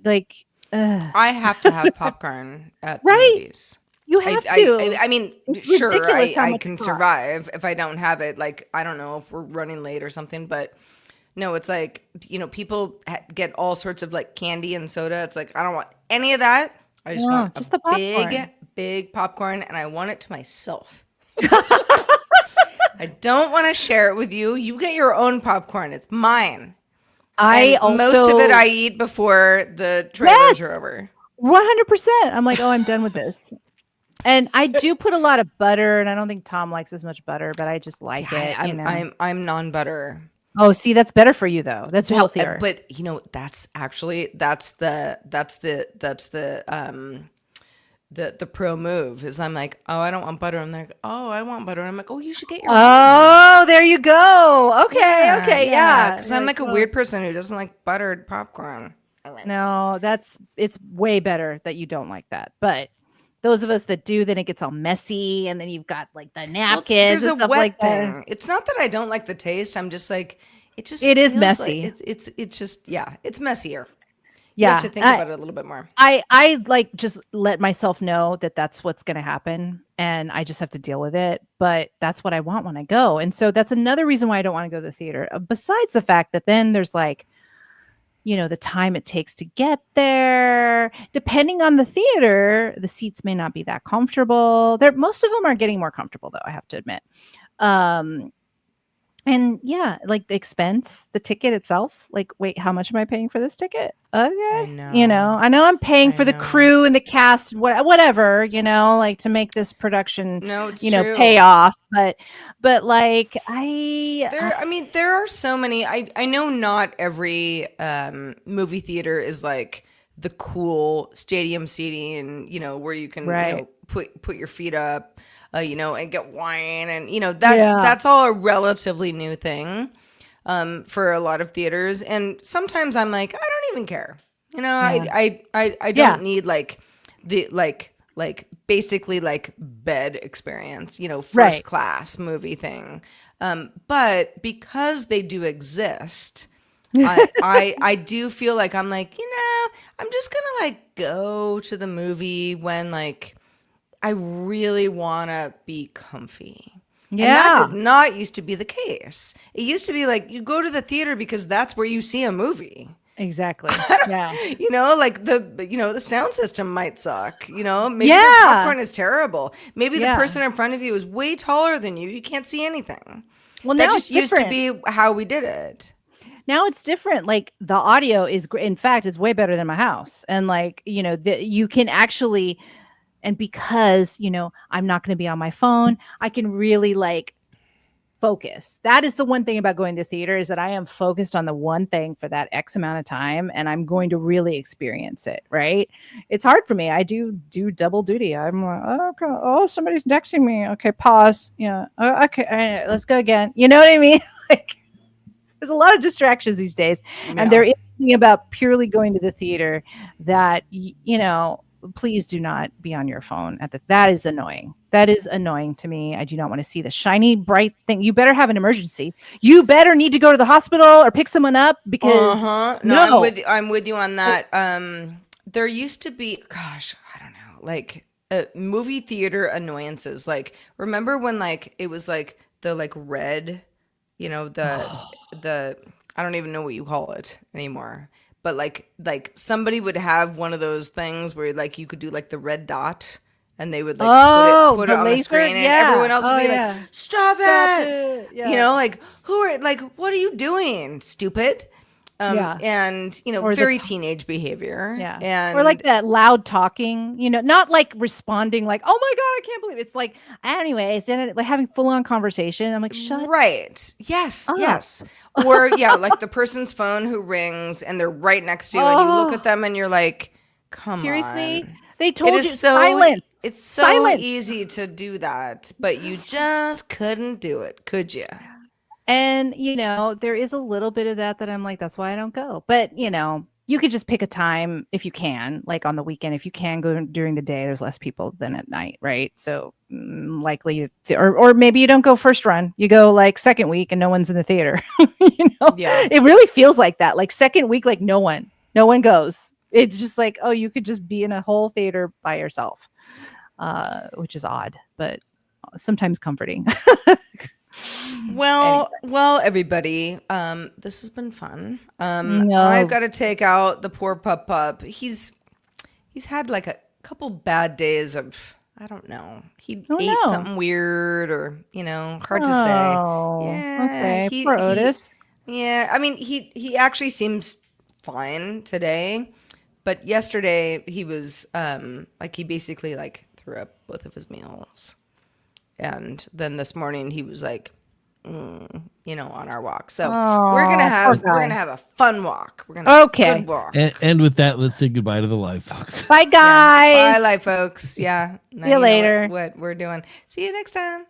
have to have popcorn at the movies. You have to. I mean, it's sure, I can cost. survive if I don't have it. Like, I don't know if we're running late or something, but no, it's like, people get all sorts of like candy and soda. It's like, I don't want any of that. I just want the popcorn. big popcorn, and I want it to myself. I don't want to share it with you. You get your own popcorn. It's mine. Most of it I eat before the trailers are over. 100%. I'm like, oh, I'm done with this. And I do put a lot of butter, and I don't think Tom likes as much butter, but I just like it. I'm non-butter. Oh, see, that's better for you though. That's healthier. But that's the pro move is I'm like, oh, I don't want butter. And they're like, oh, I want butter. And I'm like, oh, you should get your own. There you go. Okay, yeah. Because I'm like a weird person who doesn't like buttered popcorn. No, it's way better that you don't like that. But those of us that do, then it gets all messy, and then you've got like the napkins and stuff like that. It's not that I don't like the taste. I'm just like, it is messy. Like, it's just it's messier. Yeah, you have to think about it a little bit more. I like just let myself know that that's what's going to happen, and I just have to deal with it. But that's what I want when I go, and so that's another reason why I don't want to go to the theater. Besides the fact that then there's like, the time it takes to get there. Depending on the theater, the seats may not be that comfortable. Most of them are getting more comfortable, though, I have to admit. And yeah, like the expense, the ticket itself, like, wait, how much am I paying for this ticket? Okay. I know I'm paying for the crew and the cast, whatever, like to make this production, true. pay off. But like, there are so many, I know not every movie theater is like the cool stadium seating, where you can, put your feet up. And get wine, and that's all a relatively new thing for a lot of theaters. And sometimes I'm like, I don't even care. I don't need like the like basically like bed experience, first class movie thing. But because they do exist, I do feel like I'm like, I'm just gonna like go to the movie when like I really want to be comfy. Yeah. And that did not used to be the case. It used to be like you go to the theater because that's where you see a movie. Exactly. Yeah. Like the sound system might suck. Maybe the popcorn is terrible. Maybe the person in front of you is way taller than you. You can't see anything. Well, that just used to be how we did it. Now it's different. Like the audio is great. In fact, it's way better than my house. And like, you can actually. And because, I'm not going to be on my phone, I can really like focus. That is the one thing about going to theater, is that I am focused on the one thing for that X amount of time, and I'm going to really experience it. Right. It's hard for me. I do double duty. I'm like, oh, okay. Oh, somebody's texting me. Okay. Pause. Yeah. Okay. All right, let's go again. You know what I mean? Like, there's a lot of distractions these days, and there is something about purely going to the theater that please do not be on your phone that is annoying. That is annoying to me. I do not want to see the shiny bright thing. You better have an emergency. You better need to go to the hospital or pick someone up because No, I'm with you on that. There used to be, gosh, I don't know, like movie theater annoyances. Like, remember when like it was like the like red, the I don't even know what you call it anymore. But like somebody would have one of those things where like you could do like the red dot and they would like put it on the screen and everyone else would be like, stop it. Yeah. Like what are you doing, stupid? And Or very teenage behavior. Yeah. And or like that loud talking, not like responding like, oh my God, I can't believe it. It's like, anyways, then like having full on conversation. I'm like, shut right. Yes. up. Yes. Or like the person's phone who rings and they're right next to you and you look at them and you're like, come seriously? on. They told you silence. It's so silence. easy to do that, but you just couldn't do it, could you? And, there is a little bit of that I'm like, that's why I don't go. But, you could just pick a time if you can, like on the weekend. If you can go during the day, there's less people than at night, right? So likely, or maybe you don't go first run. You go like second week and no one's in the theater. Yeah. It really feels like that. Like second week, like no one goes. It's just like, oh, you could just be in a whole theater by yourself, which is odd, but sometimes comforting. Well, everybody, this has been fun. No. I've got to take out the poor pup. He's had like a couple bad days of, I don't know. He ate something weird or, hard to say. Yeah. Okay. Poor Otis. Yeah. I mean, he actually seems fine today, but yesterday he was, he basically like threw up both of his meals. And then this morning he was like, on our walk. So we're gonna have a fun walk. We're gonna have a good walk. And with that, let's say goodbye to the live folks. Bye, guys. Bye, live folks. Yeah. See you later. What we're doing. See you next time.